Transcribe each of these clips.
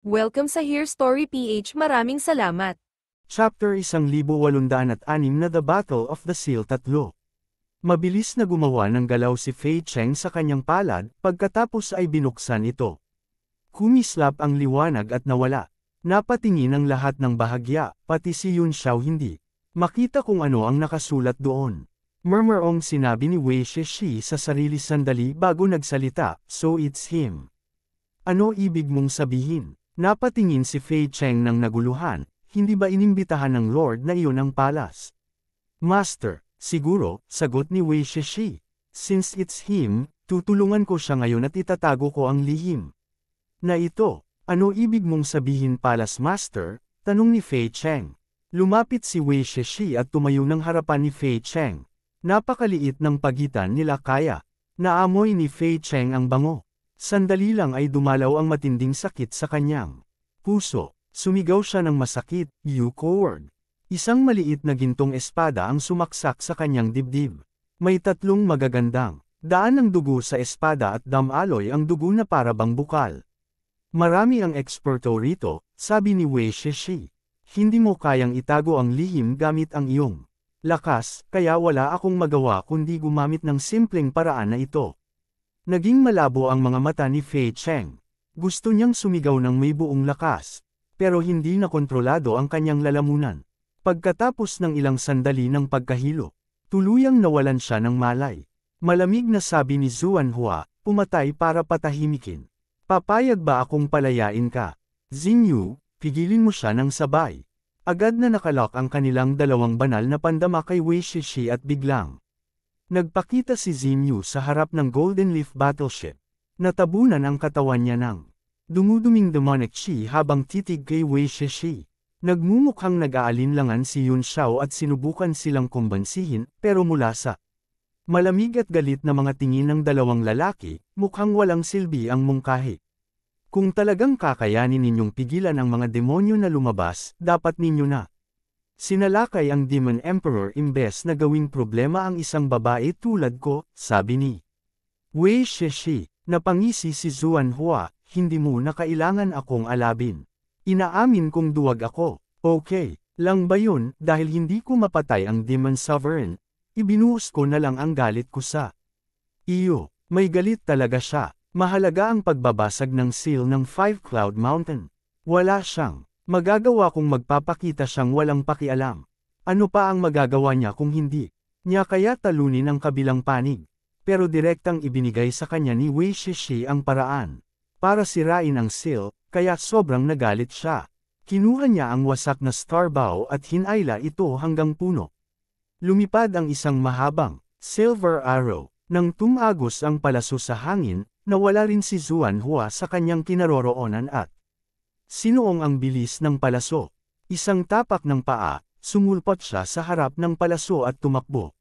Welcome sa Here Story PH. Maraming salamat. Chapter 1806 na The Battle of the Seal 3. Mabilis na gumawa ng galaw si Fei Cheng sa kanyang palad, pagkatapos ay binuksan ito. Kumislap ang liwanag at nawala. Napatingin ang lahat ng bahagya, pati si Yun Xiao hindi makita kung ano ang nakasulat doon. Murmurong sinabi ni Wei Shishi sa sarili sandali bago nagsalita, "So it's him." Ano ibig mong sabihin? Napatingin si Fei Cheng ng naguluhan, hindi ba inimbitahan ng Lord na iyon ang palas? Master, siguro, sagot ni Wei Shishi. Since it's him, tutulungan ko siya ngayon at itatago ko ang lihim. Na ito, ano ibig mong sabihin palas master? Tanong ni Fei Cheng. Lumapit si Wei Shishi at tumayo ng harapan ni Fei Cheng. Napakaliit ng pagitan nila kaya. Naamoy ni Fei Cheng ang bango. Sandali lang ay dumalaw ang matinding sakit sa kanyang puso. Sumigaw siya ng masakit, "You coward!" Isang maliit na gintong espada ang sumaksak sa kanyang dibdib. May tatlong magagandang daan ng dugo sa espada at damaloy ang dugo na para bang bukal. Marami ang eksperto rito, sabi ni Wei Shishi. Hindi mo kayang itago ang lihim gamit ang iyong lakas, kaya wala akong magawa kundi gumamit ng simpleng paraan na ito. Naging malabo ang mga mata ni Fei Cheng. Gusto niyang sumigaw ng may buong lakas, pero hindi na kontrolado ang kanyang lalamunan. Pagkatapos ng ilang sandali ng pagkahilo, tuluyang nawalan siya ng malay. Malamig na sabi ni Zuanhua, pumatay para patahimikin. Papayag ba akong palayain ka? Xinyu, pigilin mo siya ng sabay. Agad na nakalak ang kanilang dalawang banal na pandama kay Wei Shishi at biglang nagpakita si Xinyu sa harap ng Golden Leaf Battleship. Natabunan ang katawan niya ng dumuduming demonic chi habang titig kay Wei Shishi. Nagmumukhang nag-aalinlangan si Yun Xiao at sinubukan silang kumbansihin, pero mula sa malamig at galit na mga tingin ng dalawang lalaki, mukhang walang silbi ang mungkahi. Kung talagang kakayanin ninyong pigilan ang mga demonyo na lumabas, dapat ninyo na sinalakay ang Demon Emperor imbes na gawing problema ang isang babae tulad ko, sabi ni Wei Shishi. Napangisi si Zuanhua, hindi mo na kailangan akong alabin. Inaamin kong duwag ako. Okay, lang ba yun, dahil hindi ko mapatay ang Demon Sovereign, ibinuhos ko na lang ang galit ko sa iyo. May galit talaga siya. Mahalaga ang pagbabasag ng seal ng Five Cloud Mountain. Wala siyang magagawa kung magpapakita siyang walang pakialam. Ano pa ang magagawa niya kung hindi niya kaya talunin ang kabilang panig? Pero direktang ibinigay sa kanya ni Wei Shishi ang paraan para sirain ang seal, kaya sobrang nagalit siya. Kinuha niya ang wasak na star bow at hinayla ito hanggang puno. Lumipad ang isang mahabang silver arrow. Nang tumagos ang palaso sa hangin, nawala rin si Zuanhua sa kanyang kinaroroonan at sinuong ang bilis ng palaso. Isang tapak ng paa, sumulpot siya sa harap ng palaso at tumakbo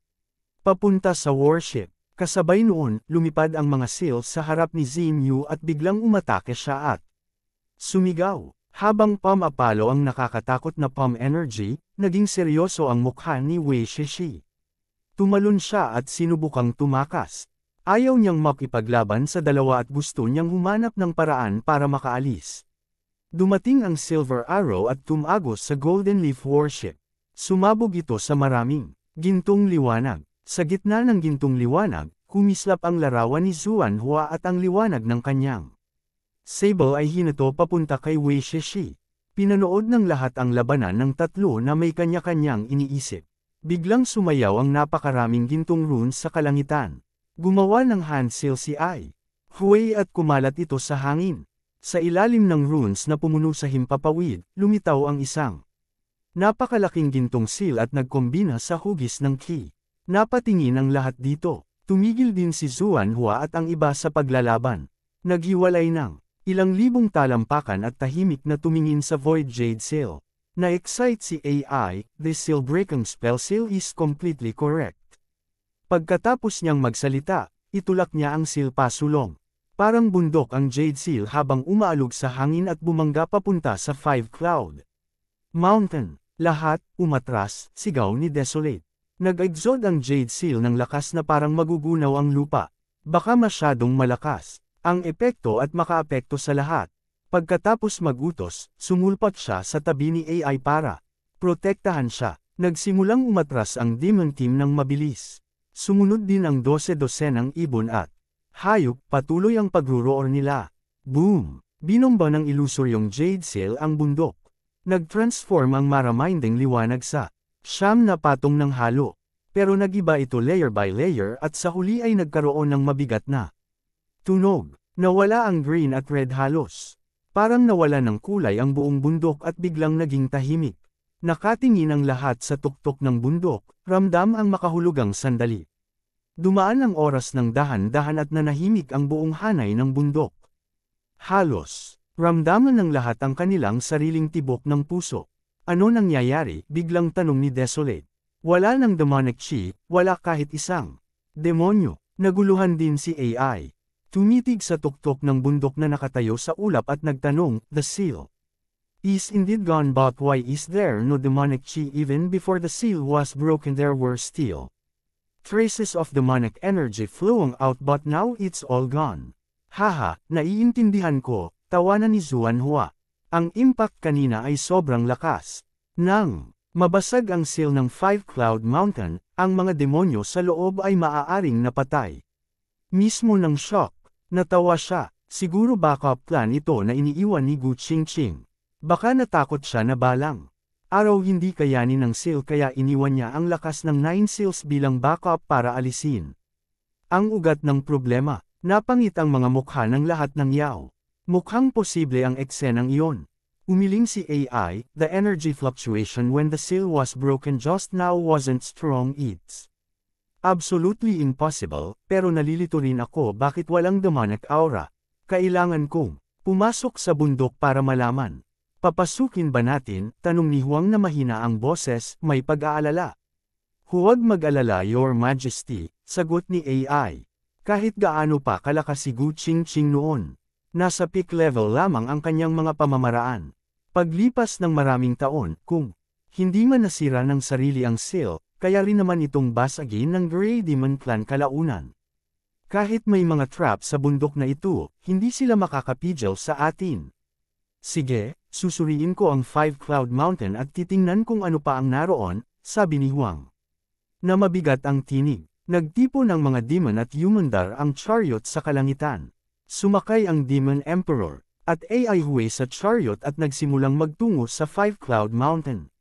papunta sa warship. Kasabay noon, lumipad ang mga seal sa harap ni Xinyu at biglang umatake siya at sumigaw. Habang pamapalo ang nakakatakot na palm energy, naging seryoso ang mukha ni Wei Shishi. Tumalon siya at sinubukang tumakas. Ayaw niyang makipaglaban sa dalawa at gusto niyang humanap ng paraan para makaalis. Dumating ang Silver Arrow at tumagos sa Golden Leaf Warship. Sumabog ito sa maraming gintong liwanag. Sa gitna ng gintong liwanag, kumislap ang larawan ni Zuanhua at ang liwanag ng kanyang sable ay hinato papunta kay Wei Shishi. Pinanood ng lahat ang labanan ng tatlo na may kanya-kanyang iniisip. Biglang sumayaw ang napakaraming gintong runes sa kalangitan. Gumawa ng hand seal si Ai Hui at kumalat ito sa hangin. Sa ilalim ng runes na pumuno sa himpapawid, lumitaw ang isang napakalaking gintong seal at nagkombina sa hugis ng ki. Napatingin ang lahat dito. Tumigil din si Zuanhua at ang iba sa paglalaban. Naghiwalay ng ilang libong talampakan at tahimik na tumingin sa Void Jade Seal. Na-excite si AI, "The seal breaking spell seal is completely correct." Pagkatapos niyang magsalita, itulak niya ang seal pasulong. Parang bundok ang Jade Seal habang umaalog sa hangin at bumangga papunta sa Five Cloud Mountain. Lahat, umatras, sigaw ni Desolate. Nag-exode ang Jade Seal ng lakas na parang magugunaw ang lupa. Baka masyadong malakas ang epekto at makaapekto sa lahat. Pagkatapos magutos, sumulpat siya sa tabi ni AI para protektahan siya. Nagsimulang umatras ang Demon Team ng mabilis. Sumunod din ang 12-dosenang ibon at hayop, patuloy ang pagruroar nila. Boom! Binomba ng ilusoryong Jade Sail ang bundok. Nag-transform ang maraminding liwanag sa siyam na patong ng halo. Pero nagiba ito layer by layer at sa huli ay nagkaroon ng mabigat na tunog. Nawala ang green at red halos. Parang nawala ng kulay ang buong bundok at biglang naging tahimik. Nakatingin ang lahat sa tuktok ng bundok, ramdam ang makahulugang sandali. Dumaan ang oras ng dahan-dahan at nanahimik ang buong hanay ng bundok. Halos, ramdaman ng lahat ang kanilang sariling tibok ng puso. Ano nangyayari? Biglang tanong ni Desolate. Wala ng demonic chi, wala kahit isang demonyo. Naguluhan din si AI. Tumitig sa tuktok ng bundok na nakatayo sa ulap at nagtanong, the seal is indeed gone, but why is there no demonic chi? Even before the seal was broken there were still traces of demonic energy flowing out, but now it's all gone. Haha, naiintindihan ko, tawanan ni Zuanhua. Ang impact kanina ay sobrang lakas. Nang mabasag ang seal ng Five Cloud Mountain, ang mga demonyo sa loob ay maaaring napatay. Mismo ng shock, natawa siya. Siguro backup plan ito na iniiwan ni Gu Qingqing. Baka natakot siya na balang araw hindi kayanin ng seal kaya iniwan niya ang lakas ng 9 seals bilang backup para alisin ang ugat ng problema. Napangit ang mga mukha ng lahat ng Yao. Mukhang posible ang eksenang iyon. Umiling si AI, the energy fluctuation when the seal was broken just now wasn't strong. It's absolutely impossible, pero nalilito rin ako bakit walang demonic aura. Kailangan kong pumasok sa bundok para malaman. Papasukin ba natin? Tanong ni Huang na mahina ang boses, may pag-aalala. Huwag mag-alala, Your Majesty, sagot ni AI. Kahit gaano pa kalakas si Gu Qingqing noon, nasa peak level lamang ang kanyang mga pamamaraan. Paglipas ng maraming taon, kung hindi man nasira ng sarili ang seal, kaya rin naman itong basagin ng Grey Demon Clan kalaunan. Kahit may mga trap sa bundok na ito, hindi sila makakapigil sa atin. Sige, susuriin ko ang Five Cloud Mountain at titingnan kung ano pa ang naroon, sabi ni Huang. Na mabigat ang tinig. Nagtipo ng mga demon at humandar ang chariot sa kalangitan. Sumakay ang Demon Emperor at AI Hui sa chariot at nagsimulang magtungo sa Five Cloud Mountain.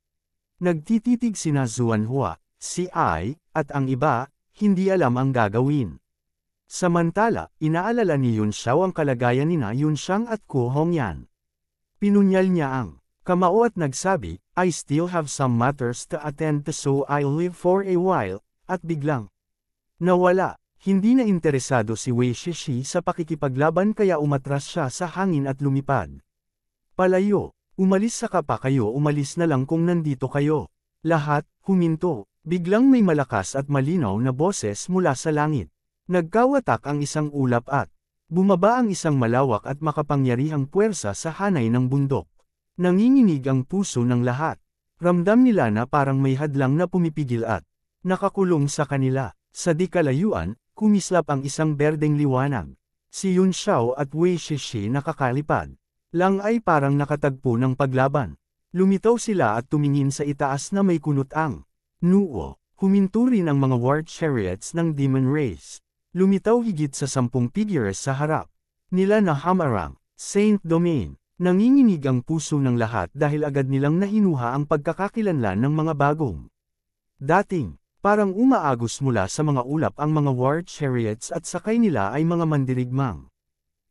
Nagtititig sina Zuanhua, si Ai, at ang iba, hindi alam ang gagawin. Samantala, inaalala ni Yun Xiao ang kalagayan nina Yun Xiang at Ko Hongyan. Pinunyal niya ang kamao at nagsabi, I still have some matters to attend to so I'll leave for a while, at biglang nawala. Hindi na interesado si Wei Shishi sa pakikipaglaban kaya umatras siya sa hangin at lumipad. Palayo, umalis sa kapa kayo, umalis na lang kung nandito kayo. Lahat, huminto. Biglang may malakas at malinaw na boses mula sa langit. Nagkawatak ang isang ulap at bumaba ang isang malawak at makapangyarihang puwersa sa hanay ng bundok. Nanginginig ang puso ng lahat. Ramdam nila na parang may hadlang na pumipigil at nakakulong sa kanila. Sa di kalayuan, kumislap ang isang berdeng liwanag. Si Yun Xiao at Wei Shishi nakakalipad. Lang ay parang nakatagpo ng paglaban. Lumitaw sila at tumingin sa itaas na may kunot ang Nuo. Huminto rin ang mga war chariots ng Demon Race. Lumitaw higit sa 10 figures sa harap nila na Hamarang, Saint Domain. Nanginginig ang puso ng lahat dahil agad nilang nahinuha ang pagkakakilanlan ng mga bagong dating. Parang umaagos mula sa mga ulap ang mga war chariots at sakay nila ay mga mandirigmang.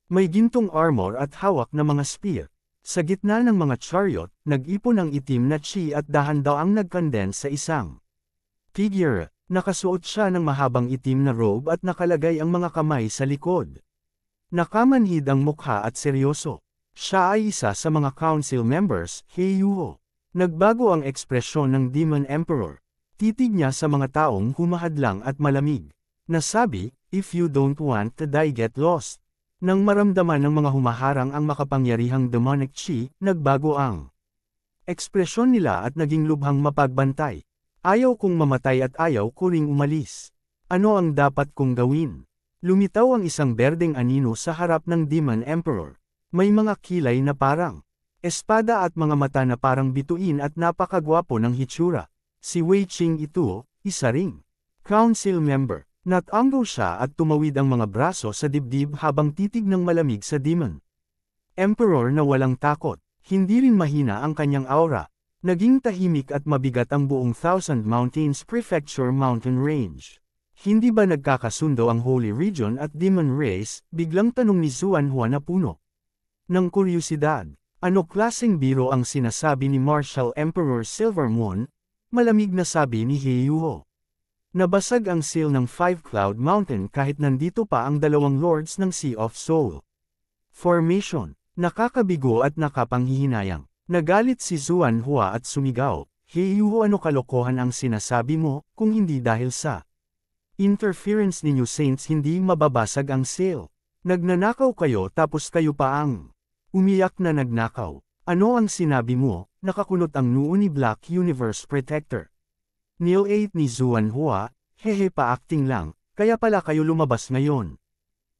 May gintong armor at hawak na mga spear. Sa gitna ng mga chariot, nag-ipon ang itim na chi at dahan-daang nag-condense sa isang figure. Nakasuot siya ng mahabang itim na robe at nakalagay ang mga kamay sa likod. Nakamanhid ang mukha at seryoso. Siya ay isa sa mga council members, Heiyuho. Nagbago ang ekspresyon ng Demon Emperor. Titig niya sa mga taong humahadlang at malamig. Nasabi, if you don't want to die, get lost. Nang maramdaman ng mga humaharang ang makapangyarihang demonic chi, nagbago ang ekspresyon nila at naging lubhang mapagbantay. Ayaw kong mamatay at ayaw ko ring umalis. Ano ang dapat kong gawin? Lumitaw ang isang berdeng anino sa harap ng Demon Emperor. May mga kilay na parang espada at mga mata na parang bituin at napakagwapo ng hitsura. Si Wei Qing ito, isa ring council member. Natanggaw siya at tumawid ang mga braso sa dibdib habang titig ng malamig sa demon Emperor na walang takot. Hindi rin mahina ang kanyang aura. Naging tahimik at mabigat ang buong Thousand Mountains Prefecture Mountain Range. Hindi ba nagkakasundo ang Holy Region at Demon Race? Biglang tanong ni Xuanhua na puno ng kuryosidad. Ano klaseng biro ang sinasabi ni Martial Emperor Silvermoon? Malamig na sabi ni Heiyuho. Nabasag ang seal ng Five Cloud Mountain kahit nandito pa ang dalawang lords ng Sea of Soul Formation. Nakakabigo at nakapanghihinayang. Nagalit si Xuanhua at sumigaw, Heiyuho, ano kalokohan ang sinasabi mo, kung hindi dahil sa interference ninyo Saints hindi mababasag ang seal. Nagnanakaw kayo tapos kayo pa ang umiyak na nagnakaw. Ano ang sinabi mo? Nakakunot ang noo ni Black Universe Protector. Neil 8 ni Xuanhua, hehe pa-acting lang, kaya pala kayo lumabas ngayon.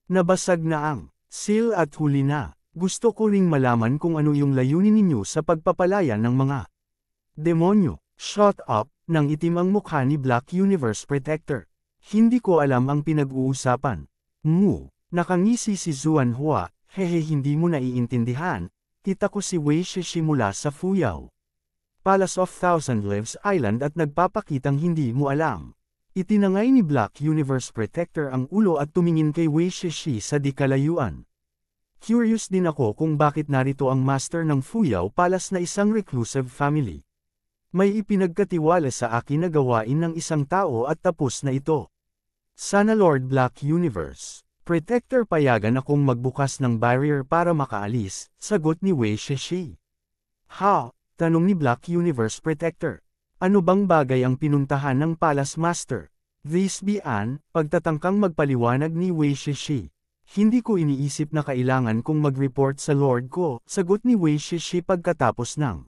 Nabasag na ang seal at huli na. Gusto ko ring malaman kung ano yung layunin ninyo sa pagpapalaya ng mga demonyo. Shut up, nang itim ang mukha ni Black Universe Protector. Hindi ko alam ang pinag-uusapan. Nakangisi si Xuanhua, hehe hindi mo naiintindihan, kita ko si Wei Shishi mula sa Fuyao Palace of Thousand Lives Island at nagpapakitang hindi mo alam. Itinangay ni Black Universe Protector ang ulo at tumingin kay Wei Shishi sa di kalayuan. Curious din ako kung bakit narito ang master ng Fuyao Palace na isang reclusive family. May ipinagkatiwala sa akin na gawain ng isang tao at tapos na ito. Sana Lord Black Universe Protector payagan akong magbukas ng barrier para makaalis, sagot ni Wei Shishi. Ha? Tanong ni Black Universe Protector. Ano bang bagay ang pinuntahan ng Palace Master? This be an, pagtatangkang magpaliwanag ni Wei Shishi. Hindi ko iniisip na kailangan kong mag-report sa Lord ko, sagot ni Wei Shishi pagkatapos ng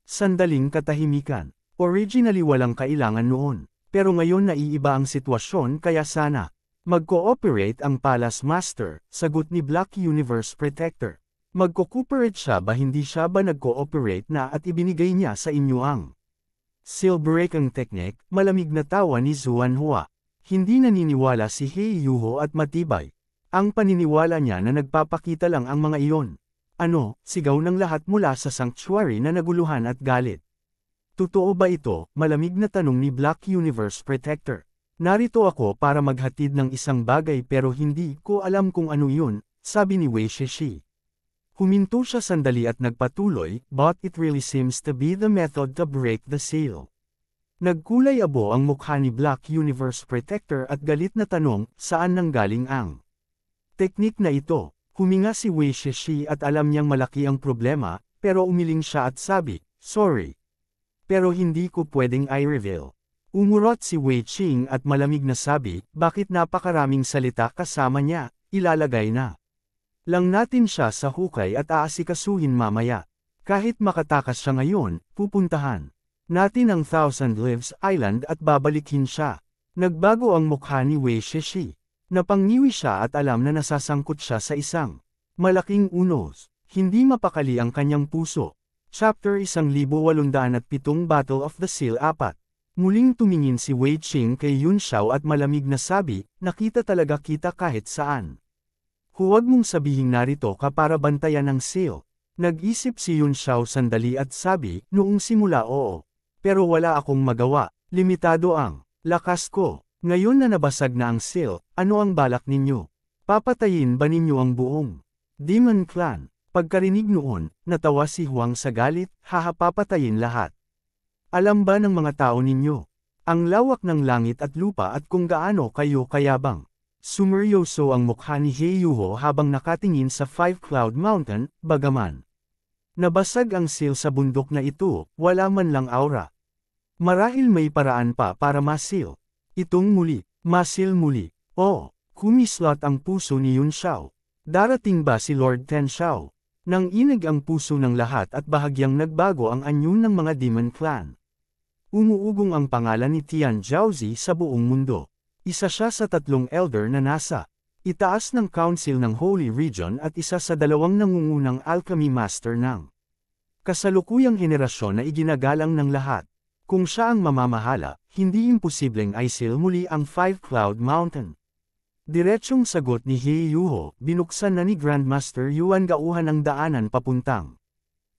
sandaling katahimikan. Originally walang kailangan noon, pero ngayon naiiba ang sitwasyon kaya sana mag-cooperate ang Palace Master, sagot ni Black Universe Protector. Mag-cooperate siya ba hindi siya ba nag-cooperate na at ibinigay niya sa inyo ang seal breaking technique? Malamig na tawa ni Xuanhua. Hindi naniniwala si Heiyuho at matibay ang paniniwala niya na nagpapakita lang ang mga iyon. Ano, sigaw ng lahat mula sa sanctuary na naguluhan at galit. Totoo ba ito? Malamig na tanong ni Black Universe Protector. Narito ako para maghatid ng isang bagay pero hindi ko alam kung ano yun, sabi ni Wei Shishi. Huminto siya sandali at nagpatuloy, but it really seems to be the method to break the seal. Nagkulay abo ang mukha ni Black Universe Protector at galit na tanong, saan nanggaling ang teknik na ito? Huminga si Wei Shishi at alam niyang malaki ang problema, pero umiling siya at sabi, sorry. Pero hindi ko pwedeng i-reveal. Umurot si Wei Qing at malamig na sabi, bakit napakaraming salita kasama niya, ilalagay na lang natin siya sa hukay at aasikasuhin mamaya. Kahit makatakas siya ngayon, pupuntahan natin ang Thousand Lives Island at babalikin siya. Nagbago ang mukha ni Wei Shishi. Napangiwi siya at alam na nasasangkot siya sa isang malaking unos. Hindi mapakali ang kanyang puso. Chapter 1807 Battle of the Seal 4. Muling tumingin si Wei Qing kay Yun Xiao at malamig na sabi, nakita talaga kita kahit saan. Huwag mong sabihing narito ka para bantayan ang seal. Nag-isip si Yun Xiao sandali at sabi, noong simula oo. Pero wala akong magawa, limitado ang lakas ko. Ngayon na nabasag na ang seal, ano ang balak ninyo? Papatayin ba ninyo ang buong Demon Clan? Pagkarinig noon, natawa si Huang sa galit, papatayin lahat. Alam ba ng mga tao ninyo ang lawak ng langit at lupa at kung gaano kayo kayabang? Sumeryoso ang mukha ni Heiyuho habang nakatingin sa Five Cloud Mountain, bagaman nabasag ang seal sa bundok na ito, wala man lang aura. Marahil may paraan pa para masil itong muli, masil muli. Oh, kumislot ang puso ni Yun Xiao. Darating ba si Lord Ten Xiao? Nang inig ang puso ng lahat at bahagyang nagbago ang anyo ng mga Demon Clan. Umuugong ang pangalan ni Tian Zhaozi sa buong mundo. Isa siya sa 3 elder na nasa itaas ng Council ng Holy Region at isa sa dalawang nangungunang alchemy master ng kasalukuyang henerasyon na iginagalang ng lahat. Kung siya ang mamamahala, hindi imposibleng Isil muli ang Five Cloud Mountain. Diretsyong sagot ni He Yuho, binuksan na ni Grandmaster Yuan Gauhan ang daanan papuntang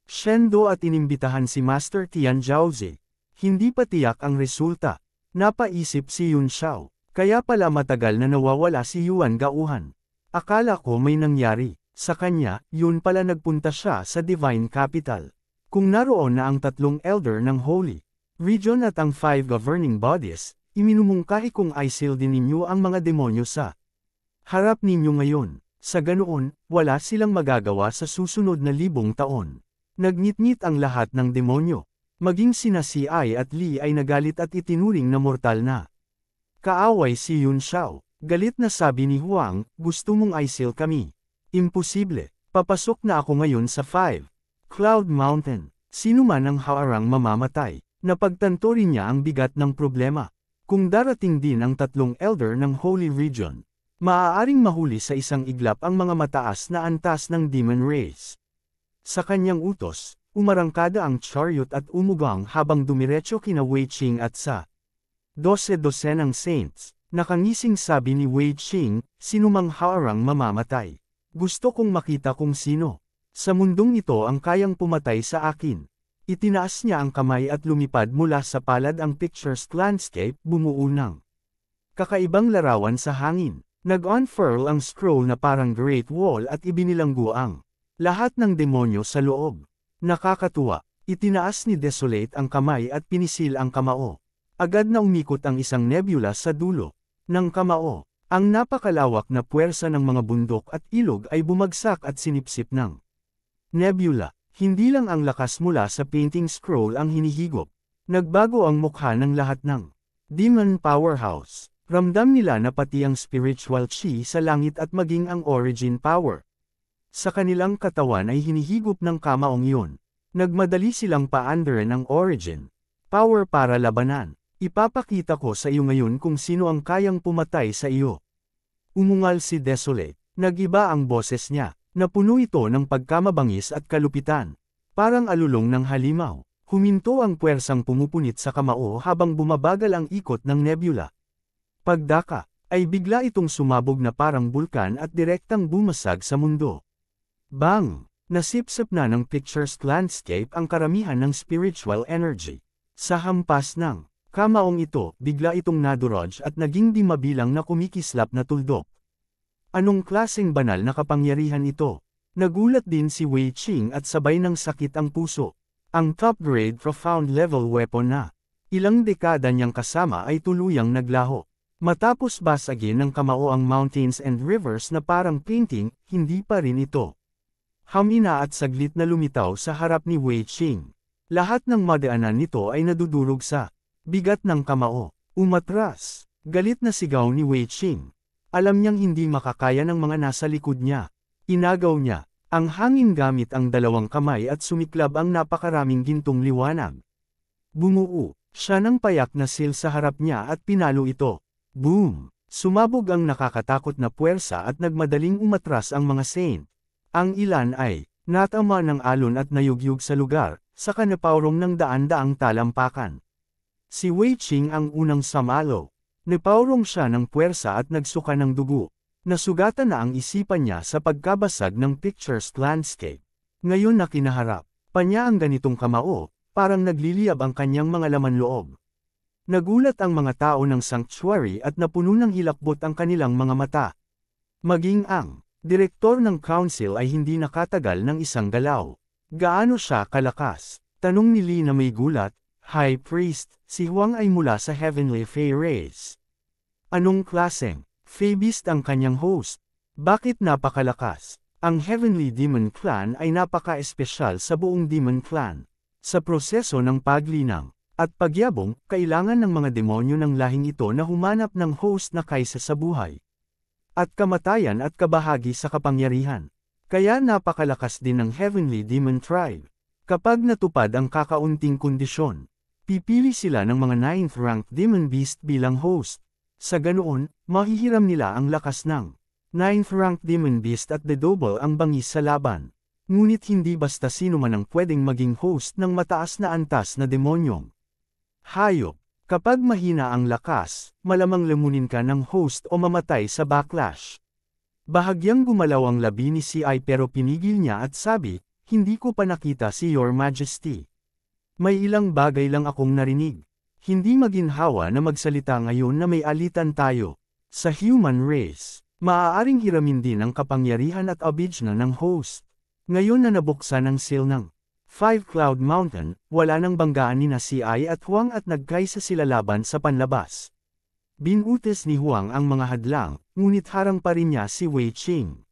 Shendo at inimbitahan si Master Tian Jiaozi. Hindi pa tiyak ang resulta. Napaisip si Yun Xiao. Kaya pala matagal na nawawala si Yuan Gauhan. Akala ko may nangyari. Sa kanya, yun pala nagpunta siya sa Divine Capital. Kung naroon na ang tatlong elder ng Holy Region at ang 5 governing bodies, iminumungkahi kung Isil din ninyo ang mga demonyo sa harap ninyo ngayon. Sa ganoon, wala silang magagawa sa susunod na 1,000 taon. Nagnitngit ang lahat ng demonyo. Maging sina si Ai at Li ay nagalit at itinuring na mortal na. Kaaway si Yun Xiao. Galit na sabi ni Huang, gusto mong Isil kami. Imposible. Papasok na ako ngayon sa 5 Cloud Mountain. Sino man ang haarang mamamatay. Napagtanto rin niya ang bigat ng problema. Kung darating din ang tatlong elder ng Holy Region, maaaring mahuli sa isang iglap ang mga mataas na antas ng demon race. Sa kanyang utos, umarangkada ang chariot at umugang habang dumiretso kina Wei Qing at sa 12 saints. Nakangising sabi ni Wei Qing, sinumang haarang mamamatay. Gusto kong makita kung sino. Sa mundong ito ang kayang pumatay sa akin. Itinaas niya ang kamay at lumipad mula sa palad ang picturesque landscape bumuo ng kakaibang larawan sa hangin. Nag-unfurl ang scroll na parang Great Wall at ibinilanggo ang lahat ng demonyo sa loob. Nakakatuwa. Itinaas ni Desolate ang kamay at pinisil ang kamao. Agad na umikot ang isang nebula sa dulo ng kamao. Ang napakalawak na puwersa ng mga bundok at ilog ay bumagsak at sinipsip ng nebula. Hindi lang ang lakas mula sa painting scroll ang hinihigop. Nagbago ang mukha ng lahat ng demon powerhouse. Ramdam nila na pati ang spiritual chi sa langit at maging ang origin power sa kanilang katawan ay hinihigop ng kamaong yun. Nagmadali silang paandarin ang origin power para labanan. Ipapakita ko sa iyo ngayon kung sino ang kayang pumatay sa iyo. Umungal si Desolate. Nag-iba ang boses niya. Napuno ito ng pagkamabangis at kalupitan. Parang alulong ng halimaw. Huminto ang puwersang pumupunit sa kamao habang bumabagal ang ikot ng nebula. Pagdaka, ay bigla itong sumabog na parang bulkan at direktang bumasag sa mundo. Bang! Nasipsip na ng picturesque landscape ang karamihan ng spiritual energy. Sa hampas ng kamaong ito, bigla itong nadurog at naging di mabilang na kumikislap na tuldok. Anong klaseng banal na kapangyarihan ito? Nagulat din si Wei Qing at sabay ng sakit ang puso. Ang top-grade profound level weapon na ilang dekada niyang kasama ay tuluyang naglaho. Matapos basagin ng kamao ang mountains and rivers na parang painting, hindi pa rin ito hamina at saglit na lumitaw sa harap ni Wei Qing. Lahat ng madaanan nito ay nadudurog sa bigat ng kamao. Umatras. Galit na sigaw ni Wei Qing. Alam niyang hindi makakaya ng mga nasa likod niya. Inagaw niya ang hangin gamit ang dalawang kamay at sumiklab ang napakaraming gintong liwanag. Bumuo siya ng payak na sil sa harap niya at pinalo ito. Boom! Sumabog ang nakakatakot na puwersa at nagmadaling umatras ang mga saint. Ang ilan ay natama ng alon at nayugyug sa lugar, saka napawrong ng daan-daang talampakan. Si Wei Qing ang unang samalo. Napawrong siya ng puwersa at nagsuka ng dugo. Nasugatan na ang isipan niya sa pagkabasag ng picturesque landscape. Ngayon na kinaharap pa niya ang ganitong kamao, parang nagliliyab ang kanyang mga laman loob. Nagulat ang mga tao ng sanctuary at napuno ng hilakbot ang kanilang mga mata. Maging ang direktor ng council ay hindi nakatagal ng isang galaw. Gaano siya kalakas? Tanong ni Li na may gulat. High Priest, si Huang ay mula sa Heavenly Fey Race. Anong klaseng Fey Beast ang kanyang host? Bakit napakalakas? Ang Heavenly Demon Clan ay napaka-espesyal sa buong Demon Clan. Sa proseso ng paglinang at pagyabong, kailangan ng mga demonyo ng lahing ito na humanap ng host na kaysa sa buhay at kamatayan at kabahagi sa kapangyarihan. Kaya napakalakas din ng Heavenly Demon Tribe. Kapag natupad ang kakaunting kondisyon, pipili sila ng mga 9th-ranked Demon Beast bilang host. Sa ganoon, mahihiram nila ang lakas ng 9th-ranked Demon Beast at The Double ang bangis sa laban. Ngunit hindi basta sino man ang pwedeng maging host ng mataas na antas na demonyong hayop. Kapag mahina ang lakas, malamang lamunin ka ng host o mamatay sa backlash. Bahagyang gumalaw ang labi ni CI pero pinigil niya at sabi, "Hindi ko pa nakita si Your Majesty. May ilang bagay lang akong narinig. Hindi maginhawa na magsalita ngayon na may alitan tayo. Sa human race, maaaring hiramin din ang kapangyarihan at abijna ng host." Ngayon na nabuksan ang seal ng 5 Cloud Mountain, wala nang banggaan ni CI at Huang at nagkaisa sila laban sa panlabas. Binutis ni Huang ang mga hadlang, ngunit harang pa rin niya si Wei Qing.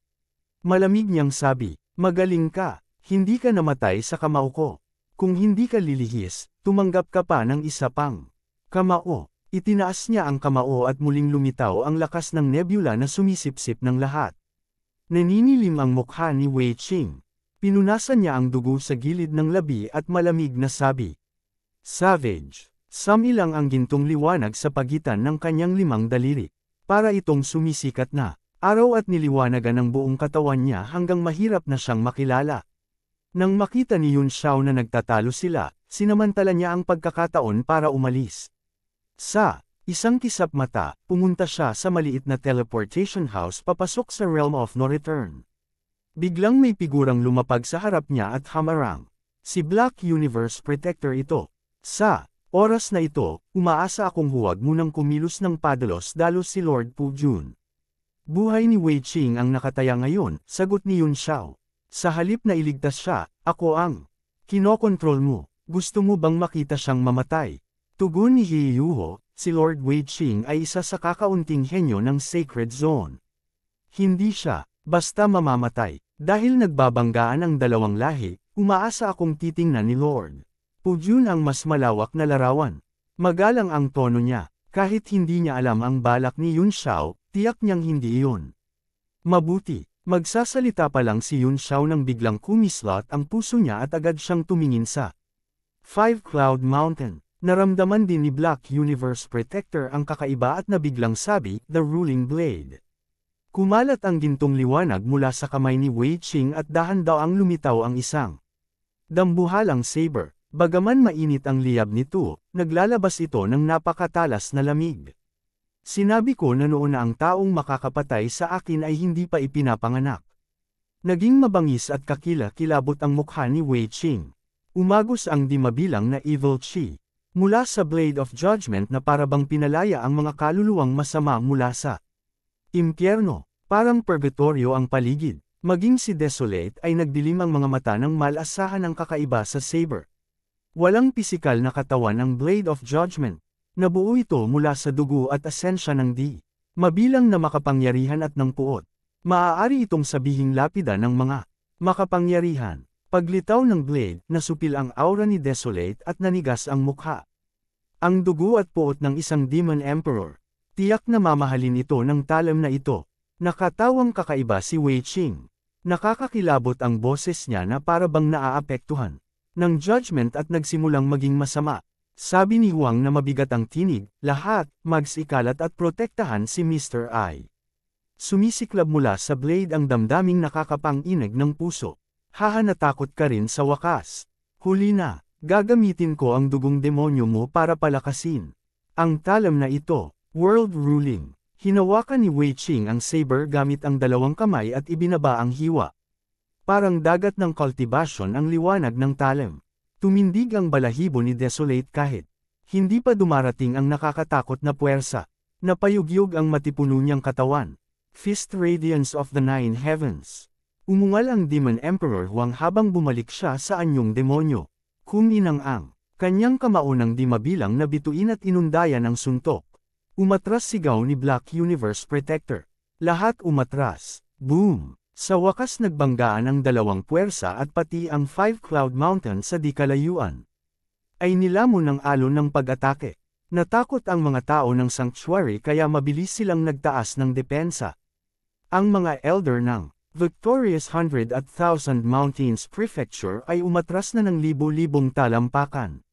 Malamig niyang sabi, "Magaling ka, hindi ka namatay sa kamao ko. Kung hindi ka lilihis, tumanggap ka pa ng isa pang kamao." Itinaas niya ang kamao at muling lumitaw ang lakas ng nebula na sumisipsip ng lahat. Naninilim ang mukha ni Wei Qing. Pinunasan niya ang dugo sa gilid ng labi at malamig na sabi, "Savage." Sumilang ang gintong liwanag sa pagitan ng kanyang 5 daliri. Para itong sumisikat na araw at niliwanagan ang buong katawan niya hanggang mahirap na siyang makilala. Nang makita ni Yun Xiao na nagtatalo sila, sinamantala niya ang pagkakataon para umalis. Sa isang kisap mata, pumunta siya sa maliit na teleportation house papasok sa Realm of No Return. Biglang may figurang lumapag sa harap niya at hamarang. Si Black Universe Protector ito. Sa oras na ito, umaasa akong huwag munang kumilos ng padalos-dalos si Lord Pu Jun. Buhay ni Wei Qing ang nakataya ngayon, sagot ni Yun Xiao. Sa halip na iligtas siya, ako ang kinokontrol mo. Gusto mo bang makita siyang mamatay? Tugon ni He Yuho, si Lord Wei Qing ay isa sa kakaunting henyo ng Sacred Zone. Hindi siya basta mamamatay. Dahil nagbabanggaan ang dalawang lahi, umaasa akong titingnan ni Lord Pu Jun ang mas malawak na larawan. Magalang ang tono niya, kahit hindi niya alam ang balak ni Yun Xiao, tiyak niyang hindi iyon. Mabuti, magsasalita pa lang si Yun Xiao nang biglang kumislot ang puso niya at agad siyang tumingin sa 5 Cloud Mountain. Naramdaman din ni Black Universe Protector ang kakaiba at nabiglang sabi, "The Ruling Blade." Kumalat ang gintong liwanag mula sa kamay ni Wei Qing at dahan-daang lumitaw ang isang dambuhalang saber. Bagaman mainit ang liyab nito, naglalabas ito ng napakatalas na lamig. Sinabi ko na noon na ang taong makakapatay sa akin ay hindi pa ipinapanganak. Naging mabangis at kakila-kilabot ang mukha ni Wei Qing. Umagos ang di mabilang na evil chi mula sa Blade of Judgment na parabang pinalaya ang mga kaluluwang masama mula sa impyerno. Parang purgatorio ang paligid. Maging si Desolate ay nagdilim ang mga mata ng malasahan ng kakaiba sa saber. Walang pisikal na katawan ang Blade of Judgment. Nabuo ito mula sa dugo at asensya ng di mabilang na makapangyarihan at ng puot. Maaari itong sabihing lapida ng mga makapangyarihan. Paglitaw ng blade, nasupil ang aura ni Desolate at nanigas ang mukha. Ang dugo at puot ng isang Demon Emperor. Tiyak na mamahalin ito ng talam na ito. Nakatawang kakaiba si Wei Qing. Nakakakilabot ang boses niya na parabang naaapektuhan ng judgment at nagsimulang maging masama. Sabi ni Huang na mabigat ang tinig, lahat, magsikalat at protektahan si Mr. I. Sumisiklab mula sa blade ang damdaming nakakapang-inig ng puso. Haha, natakot ka rin sa wakas. Huli na, gagamitin ko ang dugong demonyo mo para palakasin ang talam na ito. World Ruling. Hinawakan ni Wei Qing ang saber gamit ang dalawang kamay at ibinaba ang hiwa. Parang dagat ng cultivation ang liwanag ng talam. Tumindig ang balahibo ni Desolate kahit hindi pa dumarating ang nakakatakot na puwersa. Napayugyog ang matipuno niyang katawan. Fist Radiance of the Nine Heavens. Umungal ang Demon Emperor Huang habang bumalik siya sa anyong demonyo. Kuminang ang kanyang kamao ng di mabilang na bituin at inundayan ng suntok. Umatras sigaw ni Black Universe Protector. Lahat umatras. Boom! Sa wakas nagbanggaan ang dalawang puwersa at pati ang 5 Cloud Mountain sa di kalayuan. Ay nilamon ng alon ng pag-atake. Natakot ang mga tao ng sanctuary kaya mabilis silang nagtaas ng depensa. Ang mga elder ng Victorious 100 at 1000 Mountains Prefecture ay umatras na ng libo-libong talampakan.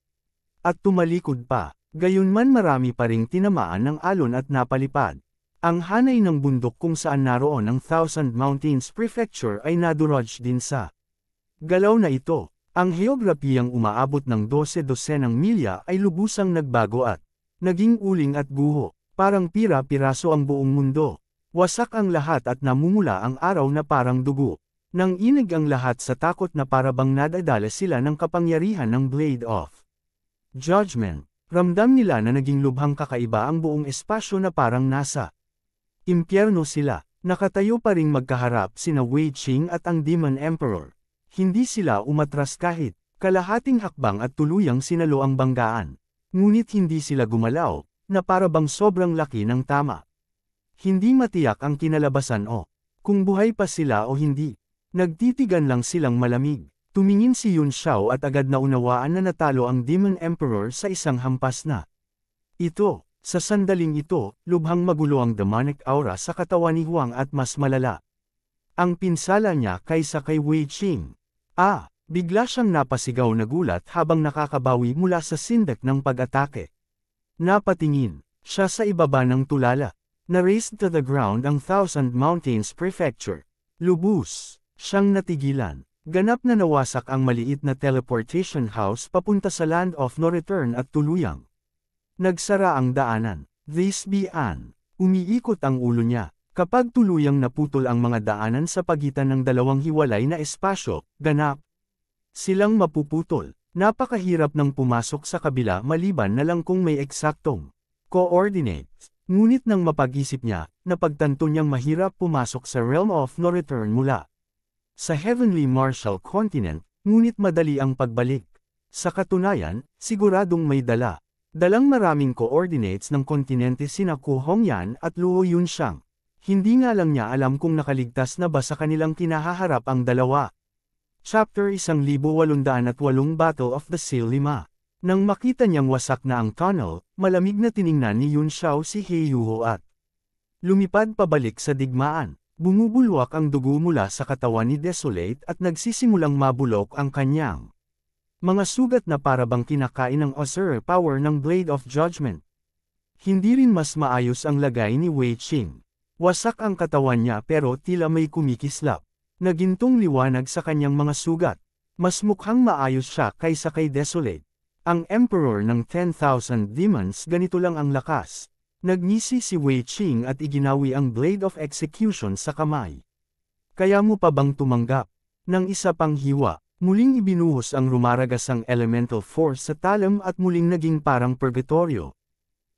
At tumalikod pa. Gayunman marami pa ring tinamaan ng alon at napalipad. Ang hanay ng bundok kung saan naroon ang Thousand Mountains Prefecture ay nadurog din sa galaw na ito. Ang heograpiyang umaabot ng 12 milya ay lubusang nagbago at naging uling at guho, parang pira-piraso ang buong mundo. Wasak ang lahat at namumula ang araw na parang dugo. Nang inig ang lahat sa takot na parabang nadadala sila ng kapangyarihan ng Blade of Judgment. Ramdam nila na naging lubhang kakaiba ang buong espasyo na parang nasa impyerno sila. Nakatayo pa ring magkaharap sina Wei Qing at ang Demon Emperor. Hindi sila umatras kahit kalahating hakbang at tuluyang sinalo ang banggaan. Ngunit hindi sila gumalaw, na parabang sobrang laki ng tama. Hindi matiyak ang kinalabasan o kung buhay pa sila o hindi. Nagtitigan lang silang malamig. Tumingin si Yun Xiao at agad na unawaan na natalo ang Demon Emperor sa isang hampas na. Sa sandaling ito, lubhang magulo ang demonic aura sa katawan ni Huang at mas malala ang pinsala niya kaysa kay Wei Qing. Bigla siyang napasigaw na gulat habang nakakabawi mula sa sindak ng pag-atake. Napatingin siya sa ibaba ng tulala. Na-razed to the ground ang Thousand Mountains Prefecture. Lubos siyang natigilan. Ganap na nawasak ang maliit na teleportation house papunta sa Land of No Return at tuluyang nagsara ang daanan. This beyond. Umiikot ang ulo niya. Kapag tuluyang naputol ang mga daanan sa pagitan ng dalawang hiwalay na espasyo, ganap silang mapuputol. Napakahirap ng pumasok sa kabila maliban na lang kung may eksaktong coordinates. Ngunit nang mapag-isip niya, napagtanto niyang mahirap pumasok sa Realm of No Return mula sa Heavenly Martial Continent, ngunit madali ang pagbalik. Sa katunayan, siguradong may dalang maraming coordinates ng kontinente sina Ku Hongyan at Luo Yunxiang. Hindi nga lang niya alam kung nakaligtas na ba sa kanilang kinahaharap ang dalawa. Chapter 1808 Battle of the Seal 5. Nang makita niyang wasak na ang tunnel, malamig na tiningnan ni Yun Xiao si He Yuho at lumipad pabalik sa digmaan. Bumubulwak ang dugo mula sa katawan ni Desolate at nagsisimulang mabulok ang kanyang mga sugat na parabang kinakain ng Osir power ng Blade of Judgment. Hindi rin mas maayos ang lagay ni Wei Qing. Wasak ang katawan niya pero tila may kumikislap. Nagintong liwanag sa kanyang mga sugat. Mas mukhang maayos siya kaysa kay Desolate. Ang Emperor ng 10,000 Demons ganito lang ang lakas. Nagngisi si Wei Qing at iginawi ang Blade of Execution sa kamay. Kaya mo pa bang tumanggap? Nang isa pang hiwa, muling ibinuhos ang rumaragasang elemental force sa talam at muling naging parang purgatorio.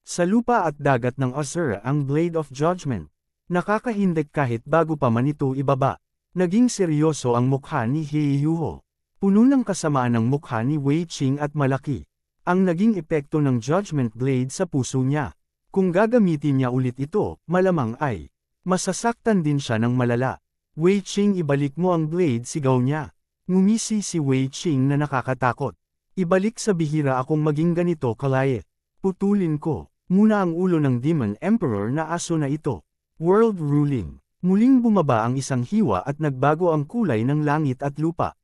Sa lupa at dagat ng Osir ang Blade of Judgment. Nakakahindik kahit bago pa man ito ibaba. Naging seryoso ang mukha ni He Yuho. Puno ng kasamaan ang mukha ni Wei Qing at malaki ang naging epekto ng Judgment Blade sa puso niya. Kung gagamitin niya ulit ito, malamang ay masasaktan din siya ng malala. Wei Qing, ibalik mo ang blade, sigaw niya. Ngumisi si Wei Qing na nakakatakot. Ibalik sa bihira akong maging ganito kalait. Putulin ko muna ang ulo ng Demon Emperor na aso na ito. World ruling. Muling bumaba ang isang hiwa at nagbago ang kulay ng langit at lupa.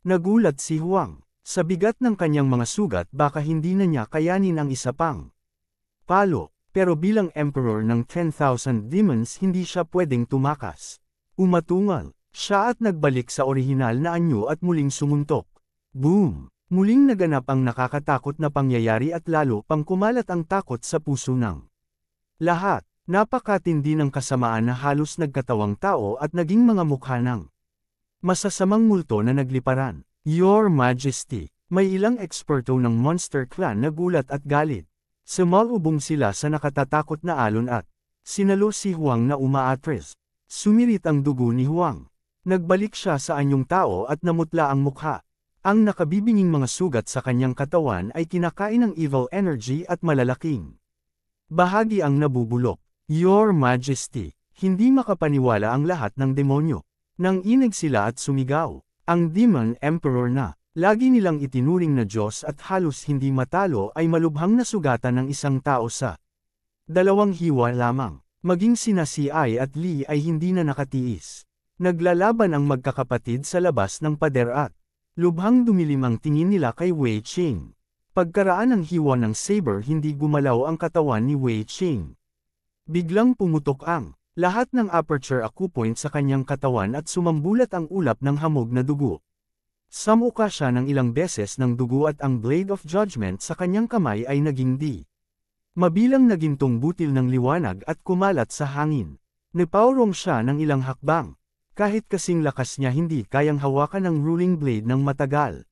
Nagulat si Huang. Sa bigat ng kanyang mga sugat baka hindi na niya kayanin ang isa pang palo, pero bilang Emperor ng 10,000 Demons hindi siya pwedeng tumakas. Umatungal siya at nagbalik sa orihinal na anyo at muling sumuntok. Boom! Muling naganap ang nakakatakot na pangyayari at lalo pang kumalat ang takot sa puso ng lahat. Napakatindi ng kasamaan na halos nagkatawang tao at naging mga mukha ng masasamang multo na nagliparan. Your Majesty, may ilang eksperto ng Monster Clan na gulat at galit. Sumalubong sila sa nakatatakot na alon at sinalo si Huang na umaatres. Sumirit ang dugo ni Huang. Nagbalik siya sa anyong tao at namutla ang mukha. Ang nakabibinging mga sugat sa kanyang katawan ay kinakain ng evil energy at malalaking bahagi ang nabubulok. Your Majesty, hindi makapaniwala ang lahat ng demonyo. Nang inig sila at sumigaw, ang Demon Emperor na lagi nilang itinuring na Diyos at halos hindi matalo ay malubhang nasugatan ng isang tao sa dalawang hiwa lamang. Maging sina si Ai at Li ay hindi na nakatiis. Naglalaban ang magkakapatid sa labas ng pader at lubhang dumilim ang tingin nila kay Wei Qing. Pagkaraan ng hiwa ng saber hindi gumalaw ang katawan ni Wei Qing. Biglang pumutok ang lahat ng aperture acupoint sa kanyang katawan at sumambulat ang ulap ng hamog na dugo. Samuka siya ng ilang beses ng dugo at ang blade of judgment sa kanyang kamay ay naging mabilang na gintong butil ng liwanag at kumalat sa hangin. Napaurong siya ng ilang hakbang. Kahit kasing lakas niya hindi kayang hawakan ang ruling blade ng matagal.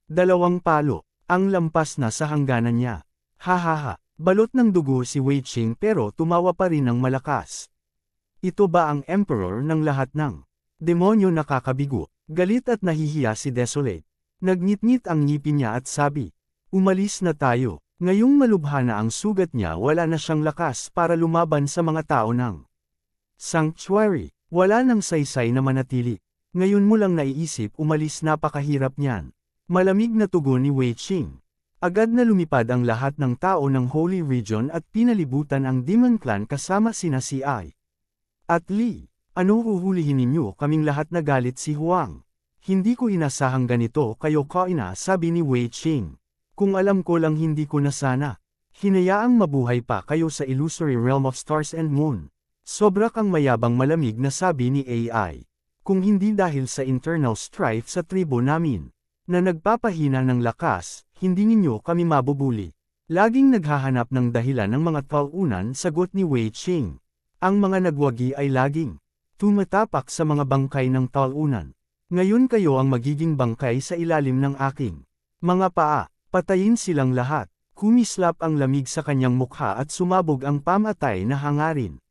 2 palo, ang lampas na sa hangganan niya. Hahaha, balot ng dugo si Wei Qing pero tumawa pa rin ng malakas. Ito ba ang emperor ng lahat ng demonyo? Nakakabigo, galit at nahihiya si Desolate. Nagngit-ngit ang ngipin niya at sabi, umalis na tayo. Ngayong malubha na ang sugat niya, wala na siyang lakas para lumaban sa mga tao ng sanctuary. Wala nang saysay na manatili. Ngayon mo lang naiisip umalis, napakahirap niyan. Malamig na tugon ni Wei Qing. Agad na lumipad ang lahat ng tao ng Holy Region at pinalibutan ang Demon Clan kasama sina Si Ai at Li. Ano huhulihin ninyo kaming lahat? Na galit si Huang. Hindi ko inasahang ganito kayo kaina, sabi ni Wei Qing. Kung alam ko lang hindi ko na sana hinayaang mabuhay pa kayo sa illusory realm of stars and moon. Sobra kang mayabang, malamig na sabi ni AI. Kung hindi dahil sa internal strife sa tribo namin na nagpapahina ng lakas, hindi ninyo kami mabubuli. Laging naghahanap ng dahilan ng mga talunan, sagot ni Wei Qing. Ang mga nagwagi ay laging tumatapak sa mga bangkay ng talunan. Ngayon kayo ang magiging bangkay sa ilalim ng aking mga paa. Patayin silang lahat. Kumislap ang lamig sa kanyang mukha at sumabog ang pamatay na hangarin.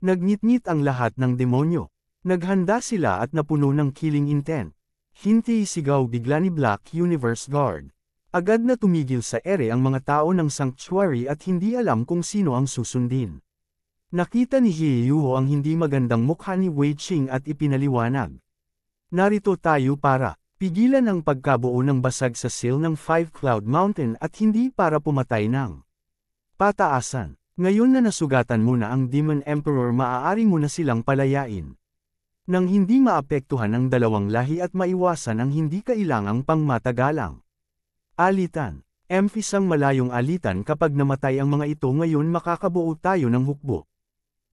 Nagngit-ngit ang lahat ng demonyo. Naghanda sila at napuno ng killing intent. Hinti, sigaw bigla ni Black Universe Guard. Agad na tumigil sa ere ang mga tao ng sanctuary at hindi alam kung sino ang susundin. Nakita ni Hiyuho ang hindi magandang mukha ni Wei Qing at ipinaliwanag. Narito tayo para pigilan ang pagkabuo ng basag sa seal ng Five Cloud Mountain at hindi para pumatay ng pataasan. Ngayon na nasugatan mo na ang Demon Emperor, maaari mo na silang palayain. Nang hindi maapektuhan ang dalawang lahi at maiwasan ang hindi kailangang pangmatagalang alitan. Isang malayong alitan kapag namatay ang mga ito. Ngayon makakabuo tayo ng hukbo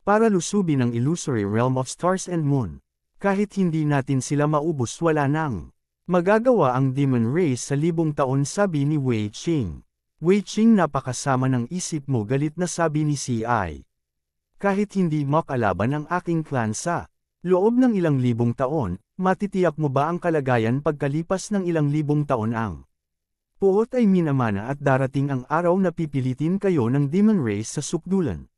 para lusubin ang illusory realm of stars and moon. Kahit hindi natin sila maubos, wala nang magagawa ang demon race sa 1000 taon, sabi ni Wei Qing. Wei Qing, napakasama ng isip mo, galit na sabi ni Si Ai. Kahit hindi makalaban ang aking clan sa loob ng ilang libong taon, matitiyak mo ba ang kalagayan pagkalipas ng ilang libong taon? Ang puot ay minamana at darating ang araw na pipilitin kayo ng demon race sa sukdulan.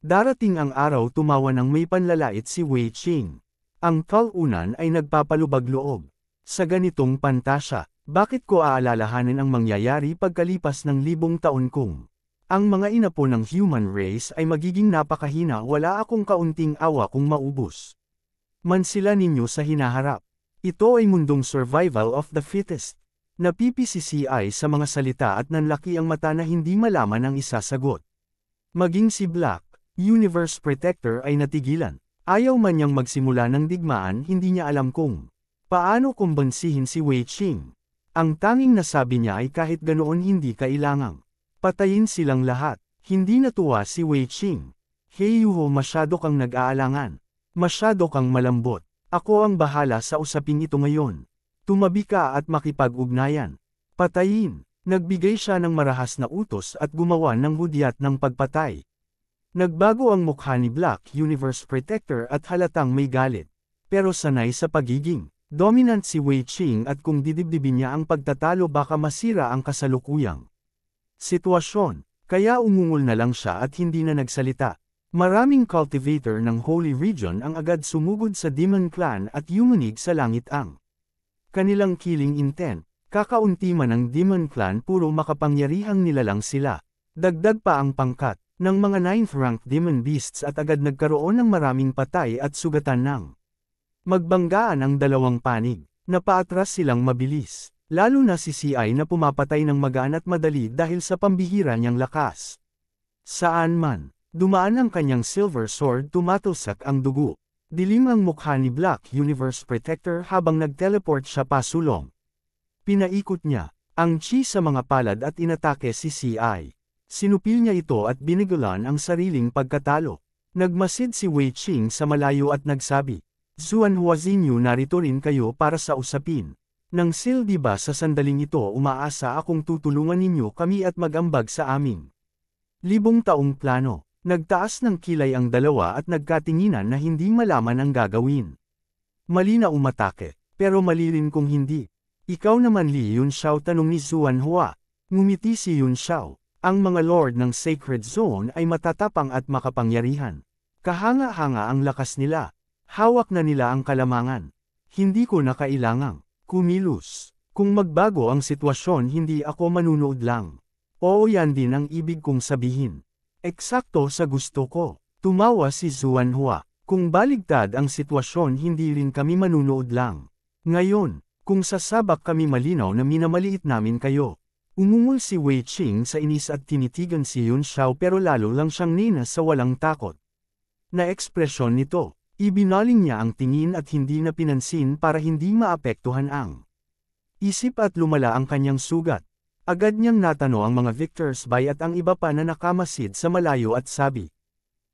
Darating ang araw, tumawa ng may panlalait si Wei Qing. Ang talunan ay nagpapalubag loob. Sa ganitong pantasya, bakit ko aalalahanin ang mangyayari pagkalipas ng 1000 taon kung ang mga inapo ng human race ay magiging napakahina? Wala akong kaunting awa kung maubos man sila ninyo sa hinaharap. Ito ay mundong survival of the fittest. Napipisi-CI sa mga salita at nanlaki ang mata na hindi malaman ang isasagot. Maging si Black Universe Protector ay natigilan. Ayaw man niyang magsimula ng digmaan, hindi niya alam kung paano kumbansihin si Wei Qing. Ang tanging nasabi niya ay kahit ganoon hindi kailangang patayin silang lahat. Hindi natuwa si Wei Qing. Heyuho, masyado kang nag-aalangan. Masyado kang malambot. Ako ang bahala sa usaping ito ngayon. Tumabi ka at makipag-ugnayan. Patayin. Nagbigay siya ng marahas na utos at gumawa ng hudyat ng pagpatay. Nagbago ang mukha ni Black Universe Protector at halatang may galit. Pero sanay sa pagiging dominant si Wei Qing at kung didibdibin niya ang pagtatalo baka masira ang kasalukuyang sitwasyon. Kaya umungol na lang siya at hindi na nagsalita. Maraming cultivator ng Holy Region ang agad sumugod sa Demon Clan at yumanig sa langit ang kanilang killing intent. Kakaunti man ang Demon Clan, puro makapangyarihang nilalang sila. Dagdag pa ang pangkat ng mga 9th rank Demon Beasts at agad nagkaroon ng maraming patay at sugatan ng magbanggaan ang dalawang panig. Napaatras silang mabilis. Lalo na si CI na pumapatay ng magaan at madali dahil sa pambihira niyang lakas. Saan man dumaan ang kanyang silver sword, tumatalsak ang dugo. Dilim ang mukha ni Black Universe Protector habang nag-teleport siya pasulong. Pinaikot niya ang chi sa mga palad at inatake si CI. Sinupil niya ito at binigulan ang sariling pagkatalo. Nagmasid si Wei Qing sa malayo at nagsabi, Zuan Huazinyu, narito rin kayo para sa usapin. Nang Sil, di ba sa sandaling ito umaasa akong tutulungan ninyo kami at mag-ambag sa aming 1000 taong plano. Nagtaas ng kilay ang dalawa at nagkatinginan na hindi malaman ang gagawin. Mali na umatake, pero mali rin kung hindi. Ikaw naman Li Yunxiao, tanong ni Zuan Hua. Ngumiti si Yunxiao. Ang mga lord ng Sacred Zone ay matatapang at makapangyarihan. Kahanga-hanga ang lakas nila. Hawak na nila ang kalamangan. Hindi ko na kailangang kumilos. Kung magbago ang sitwasyon, hindi ako manunood lang. Oo, yan din ang ibig kong sabihin. Eksakto sa gusto ko. Tumawa si Zuan Hua. Kung baligtad ang sitwasyon, hindi rin kami manunood lang. Ngayon, kung sasabak kami, malinaw na minamaliit namin kayo. Umungol si Wei Qing sa inis at tinitigan si Yunxiao, pero lalo lang siyang nina sa walang takot na ekspresyon nito. Ibinaling niya ang tingin at hindi na pinansin para hindi maapektuhan ang isip at lumala ang kanyang sugat. Agad niyang natano ang mga victors by at ang iba pa na nakamasid sa malayo at sabi,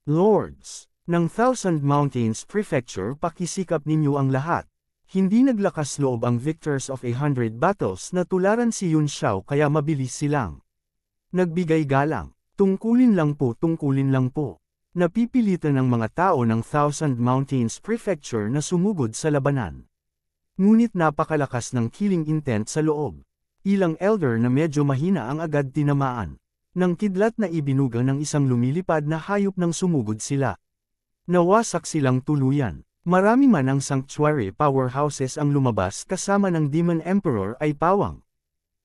Lords, ng Thousand Mountains Prefecture, pakisikap ninyo ang lahat. Hindi naglakas loob ang victors of 100 battles na tularan si Yunxiao, kaya mabilis silang nagbigay galang. Tungkulin lang po, tungkulin lang po. Napipilitan ng mga tao ng Thousand Mountains Prefecture na sumugod sa labanan. Ngunit napakalakas ng killing intent sa loob. Ilang elder na medyo mahina ang agad tinamaan. Nang kidlat na ibinuga ng isang lumilipad na hayop nang sumugod sila. Nawasak silang tuluyan. Marami man ang sanctuary powerhouses ang lumabas kasama ng Demon Emperor ay pawang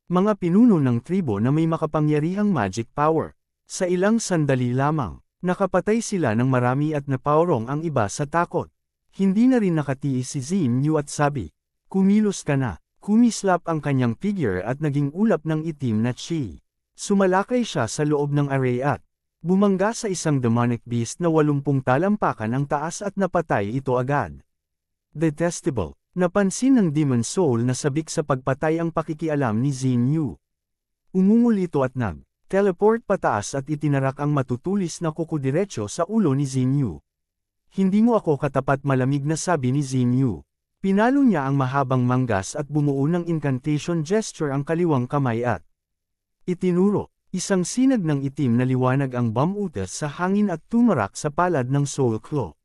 mga pinuno ng tribo na may makapangyarihang magic power. Sa ilang sandali lamang, nakapatay sila ng marami at napaurong ang iba sa takot. Hindi na rin nakatiis si Xin Yu at sabi, kumilos ka na. Kumislap ang kanyang figure at naging ulap ng itim na chi. Sumalakay siya sa loob ng array at bumangga sa isang demonic beast na 80 talampakan ang taas at napatay ito agad. Detestable. Napansin ng Demon Soul na sabik sa pagpatay ang pakikialam ni Xin Yu. Umungol ito at nag-teleport pataas at itinarak ang matutulis na kuko diretso sa ulo ni Xin Yu. Hindi mo ako katapat, malamig na sabi ni Xin Yu. Pinalo niya ang mahabang manggas at bumuo ng incantation gesture ang kaliwang kamay at itinuro. Isang sinag ng itim na liwanag ang bumutas sa hangin at tumarak sa palad ng Soul Claw.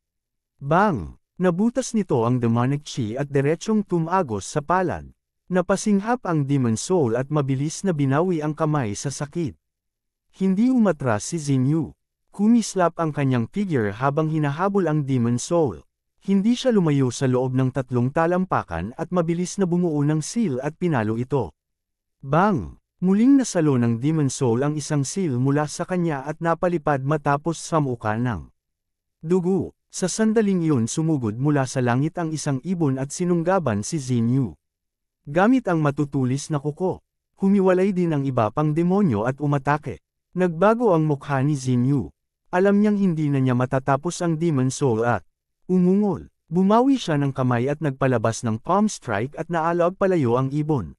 Bang! Nabutas nito ang demonic chi at diretsyong tumagos sa palad. Napasinghap ang Demon Soul at mabilis na binawi ang kamay sa sakit. Hindi umatras si Xin Yu. Kumislap ang kanyang figure habang hinahabol ang Demon Soul. Hindi siya lumayo sa loob ng 3 talampakan at mabilis na bumuo ng seal at pinalo ito. Bang! Muling nasalo ng Demon Soul ang isang seal mula sa kanya at napalipad matapos samuka ng dugo. Sa sandaling iyon sumugod mula sa langit ang isang ibon at sinunggaban si Xin Yu. Gamit ang matutulis na kuko, humiwalay din ang iba pang demonyo at umatake. Nagbago ang mukha ni Xin Yu. Alam niyang hindi na niya matatapos ang Demon Soul at umungol. Bumawi siya ng kamay at nagpalabas ng palm strike at naalog palayo ang ibon.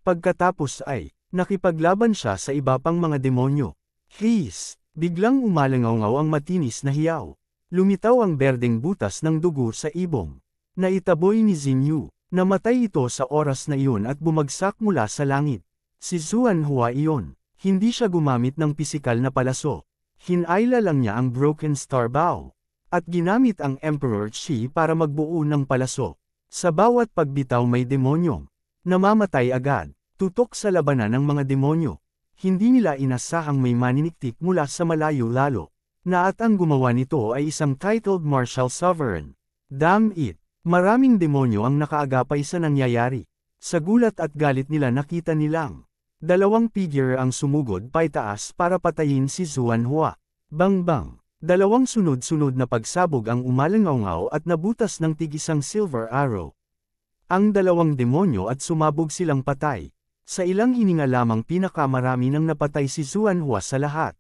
Pagkatapos ay nakipaglaban siya sa iba pang mga demonyo. Hiss! Biglang umalangaw ang matinis na hiyaw. Lumitaw ang berdeng butas ng dugo sa ibong. Naitaboy ni Xin Yu. Namatay ito sa oras na iyon at bumagsak mula sa langit. Si Zuan Hua iyon. Hindi siya gumamit ng pisikal na palaso. Hinayla lang niya ang Broken Star Bow. At ginamit ang Emperor Chi para magbuo ng palaso. Sa bawat pagbitaw may demonyong namamatay agad. Tutok sa labanan ng mga demonyo. Hindi nila inasahang may maniniktik mula sa malayo lalo. Na at ang gumawa nito ay isang titled Martial Sovereign. Damn it! Maraming demonyo ang nakaagapay sa nangyayari. Sa gulat at galit nila nakita nilang 2 figure ang sumugod paitaas para patayin si Zuan Hua. Bang-bang! 2 sunod-sunod na pagsabog ang umalangaw at nabutas ng tig-isang silver arrow. Ang 2 demonyo at sumabog silang patay. Sa ilang hininga lamang pinakamarami nang napatay si Zuan Hua sa lahat.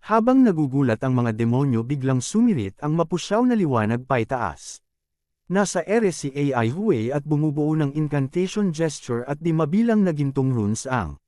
Habang nagugulat ang mga demonyo biglang sumirit ang mapusyaw na liwanag paitaas. Nasa ere si Ai Hui at bumubuo ng incantation gesture at di mabilang na gintong runes ang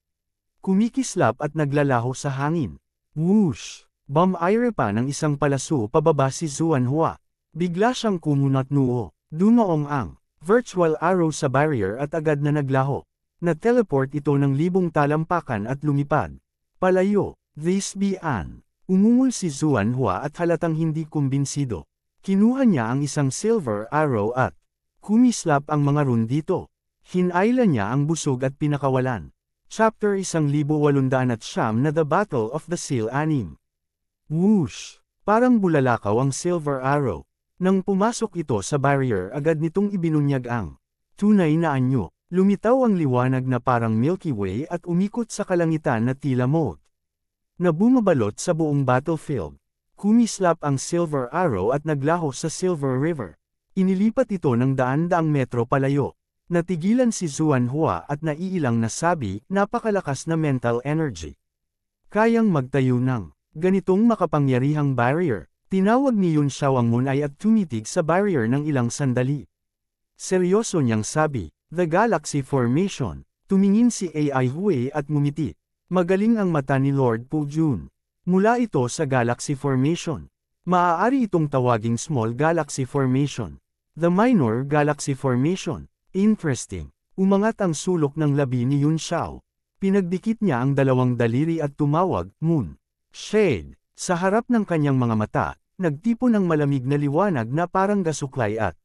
Kumikislap at naglalaho sa hangin. Whoosh! Bum-aire pa ng isang palaso pababa si Xuanhua. Bigla siyang kumunat noo. Dumaong ang virtual arrow sa barrier at agad na naglaho. Na-teleport ito ng libong talampakan at lumipad. Palayo, this be an. Umungol si Xuanhua at halatang hindi kumbinsido. Kinuha niya ang isang silver arrow at kumislap ang mga rune dito. Hinayla niya ang busog at pinakawalan. Chapter 1809 na The Battle of the Seal 6. Whoosh! Parang bulalakaw ang silver arrow. Nang pumasok ito sa barrier agad nitong ibinunyag ang tunay na anyo. Lumitaw ang liwanag na parang Milky Way at umikot sa kalangitan na tila mote na bumabalot sa buong battlefield. Kumislap ang silver arrow at naglaho sa Silver River. Inilipat ito ng daan-daang metro palayo. Natigilan si Xuanhua at naiilang nasabi, napakalakas na mental energy. Kayang magtayo ng ganitong makapangyarihang barrier. Tinawag ni Yun Xiaoangmun ay at tumitig sa barrier ng ilang sandali. Seryoso niyang sabi, The Galaxy Formation. Tumingin si AI Hui at ngumiti. Magaling ang mata ni Lord Pu Jun. Mula ito sa Galaxy Formation. Maaari itong tawaging Small Galaxy Formation. The Minor Galaxy Formation. Interesting. Umangat ang sulok ng labi ni Yun Xiao. Pinagdikit niya ang dalawang daliri at tumawag, Moon. Shade. Sa harap ng kanyang mga mata, nagtipon ng malamig na liwanag na parang gasuklay at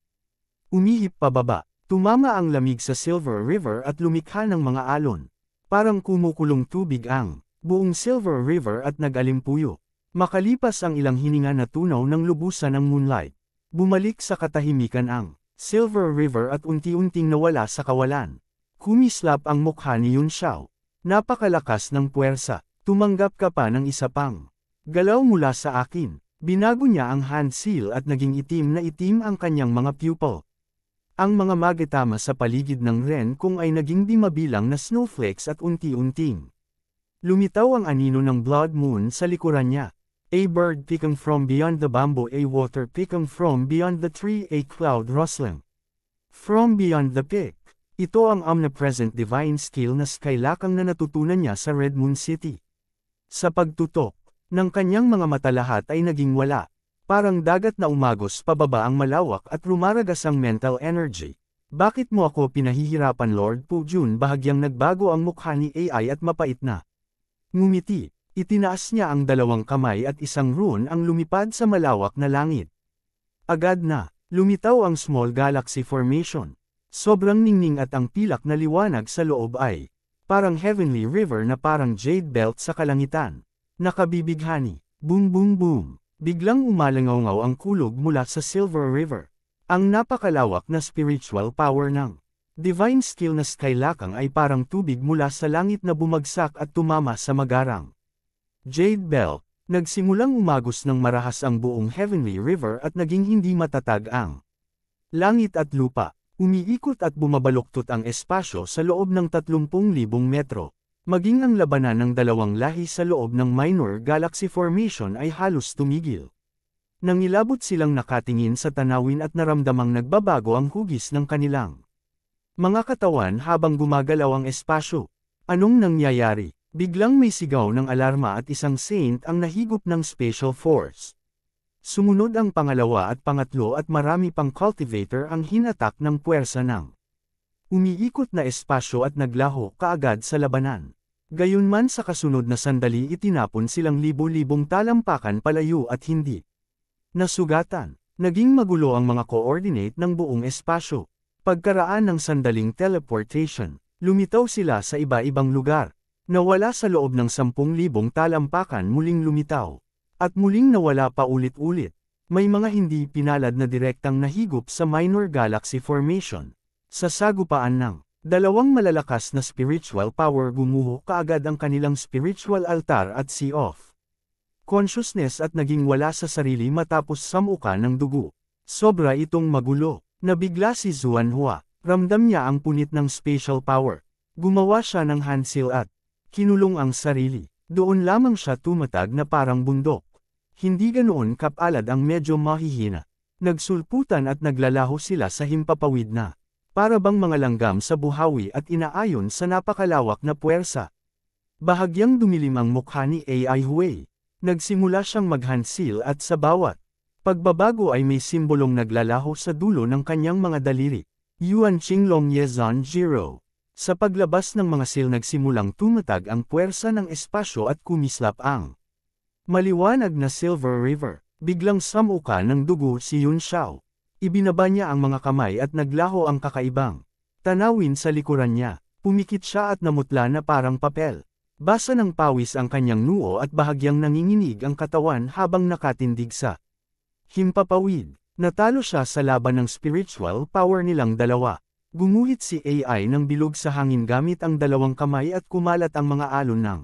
umihip pababa. Tumama ang lamig sa Silver River at lumikha ng mga alon. Parang kumukulong tubig ang buong Silver River at nag-alimpuyo. Makalipas ang ilang hininga na tunaw ng lubusan ng moonlight. Bumalik sa katahimikan ang Silver River at unti-unting nawala sa kawalan. Kumislap ang mukha ni Yun Xiao. Napakalakas ng puwersa. Tumanggap ka pa ng isa pang galaw mula sa akin. Binago niya ang hand seal at naging itim na itim ang kanyang mga pupil. Ang mga magetama sa paligid ng Ren Kung ay naging di mabilang na snowflakes at unti-unting lumitaw ang anino ng blood moon sa likuran niya. A bird picking from beyond the bamboo, a water picking from beyond the tree, a cloud rustling from beyond the peak. Ito ang omnipresent divine skill na skylakang na natutunan niya sa Red Moon City. Sa pagtutok ng kanyang mga mata lahat ay naging wala. Parang dagat na umagos pababa ang malawak at rumaragas ang mental energy. Bakit mo ako pinahihirapan, Lord Pu Jun? Bahagyang nagbago ang mukha ni AI at mapait na ngumiti. Itinaas niya ang dalawang kamay at isang rune ang lumipad sa malawak na langit. Agad na lumitaw ang Small Galaxy Formation. Sobrang ningning at ang pilak na liwanag sa loob ay parang Heavenly River na parang jade belt sa kalangitan. Nakabibighani. Boom boom boom. Biglang umalangaw-ngaw ang kulog mula sa Silver River. Ang napakalawak na spiritual power ng divine skill na skylakang ay parang tubig mula sa langit na bumagsak at tumama sa magarang Jade Belt. Nagsimulang umagos ng marahas ang buong Heavenly River at naging hindi matatag ang langit at lupa. Umiikot at bumabaluktot ang espasyo sa loob ng 30,000 metro. Maging ang labanan ng dalawang lahi sa loob ng Minor Galaxy Formation ay halos tumigil. Nangilabot silang nakatingin sa tanawin at naramdamang nagbabago ang hugis ng kanilang mga katawan habang gumagalaw ang espasyo. Anong nangyayari? Biglang may sigaw ng alarma at isang saint ang nahigop ng Special Force. Sumunod ang pangalawa at pangatlo at marami pang cultivator ang hinatak ng puwersa ng umiikot na espasyo at naglaho kaagad sa labanan. Gayunman sa kasunod na sandali itinapon silang libo-libong talampakan palayo at hindi nasugatan. Naging magulo ang mga coordinate ng buong espasyo. Pagkaraan ng sandaling teleportation, lumitaw sila sa iba-ibang lugar. Nawala sa loob ng 10,000 talampakan muling lumitaw. At muling nawala pa ulit-ulit. May mga hindi pinalad na direktang nahigop sa Minor Galaxy Formation. Sa sagupaan ng dalawang malalakas na spiritual power gumuho kaagad ang kanilang spiritual altar at sea of consciousness at naging wala sa sarili matapos samukan ng dugo. Sobra itong magulo. Nabigla si Xuanhua. Ramdam niya ang punit ng spatial power. Gumawa siya ng hand seal at kinulong ang sarili. Doon lamang siya tumatag na parang bundok. Hindi ganoon kapalad ang medyo mahihina. Nagsulputan at naglalaho sila sa himpapawid na para bang mga langgam sa buhawi at inaayon sa napakalawak na puwersa. Bahagyang dumilim ang mukha ni AI Hui. Nagsimula siyang maghansil at sa bawat pagbabago ay may simbolong naglalaho sa dulo ng kanyang mga daliri. Yuan Qinglong Yezan Jiro. Sa paglabas ng mga sil nagsimulang tumatag ang puwersa ng espasyo at kumislap ang maliwanag na Silver River. Biglang samuka ng dugo si Yun Xiao. Ibinaba niya ang mga kamay at naglaho ang kakaibang tanawin sa likuran niya. Pumikit siya at namutla na parang papel. Basa ng pawis ang kanyang noo at bahagyang nanginginig ang katawan habang nakatindig sa himpapawid. Natalo siya sa laban ng spiritual power nilang dalawa. Gumuhit si AI ng bilog sa hangin gamit ang dalawang kamay at kumalat ang mga alon ng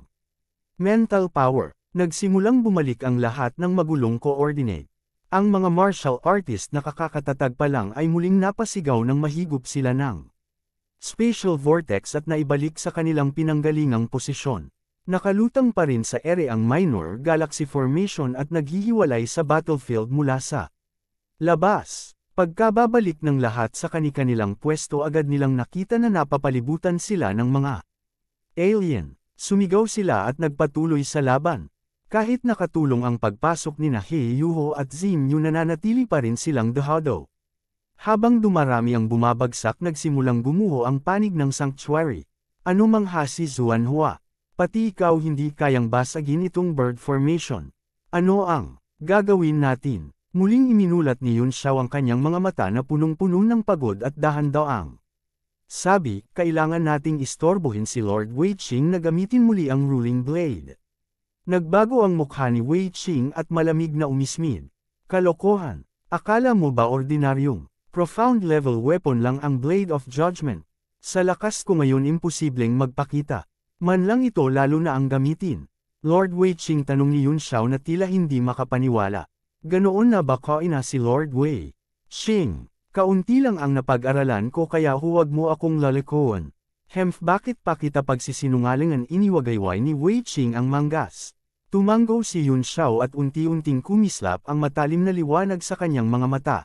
mental power. Nagsimulang bumalik ang lahat ng magulong coordinate. Ang mga martial artist na kakakatatag pa lang ay muling napasigaw ng mahigop sila ng spatial vortex at naibalik sa kanilang pinanggalingang posisyon. Nakalutang pa rin sa ere ang minor galaxy formation at naghihiwalay sa battlefield mula sa labas. Pagkababalik ng lahat sa kani-kanilang pwesto agad nilang nakita na napapalibutan sila ng mga alien. Sumigaw sila at nagpatuloy sa laban. Kahit nakatulong ang pagpasok ni He Yuho at Zin Yu nananatili pa rin silang dehado. Habang dumarami ang bumabagsak nagsimulang gumuho ang panig ng sanctuary. Ano mang si Zuanhua. Pati ikaw hindi kayang basagin itong bird formation. Ano ang gagawin natin? Muling iminulat ni Yun Xiao ang kanyang mga mata na punong-puno ng pagod at dahan-daang. Sabi, kailangan nating istorbohin si Lord Wei Qing na gamitin muli ang ruling blade. Nagbago ang mukha ni Wei Qing at malamig na umismid. Kalokohan. Akala mo ba ordinaryong profound level weapon lang ang Blade of Judgment? Sa lakas ko ngayon imposibleng magpakita. Man lang ito lalo na ang gamitin. Lord Wei Qing tanong ni Yun Xiao na tila hindi makapaniwala. Ganoon na ba kaina si Lord Wei Qing? Kaunti lang ang napag-aralan ko kaya huwag mo akong lalikoon. Bakit pa kita pagsisinungalingan iniwagayway ni Wei Qing ang manggas? Tumanggo si Yun Xiao at unti-unting kumislap ang matalim na liwanag sa kanyang mga mata.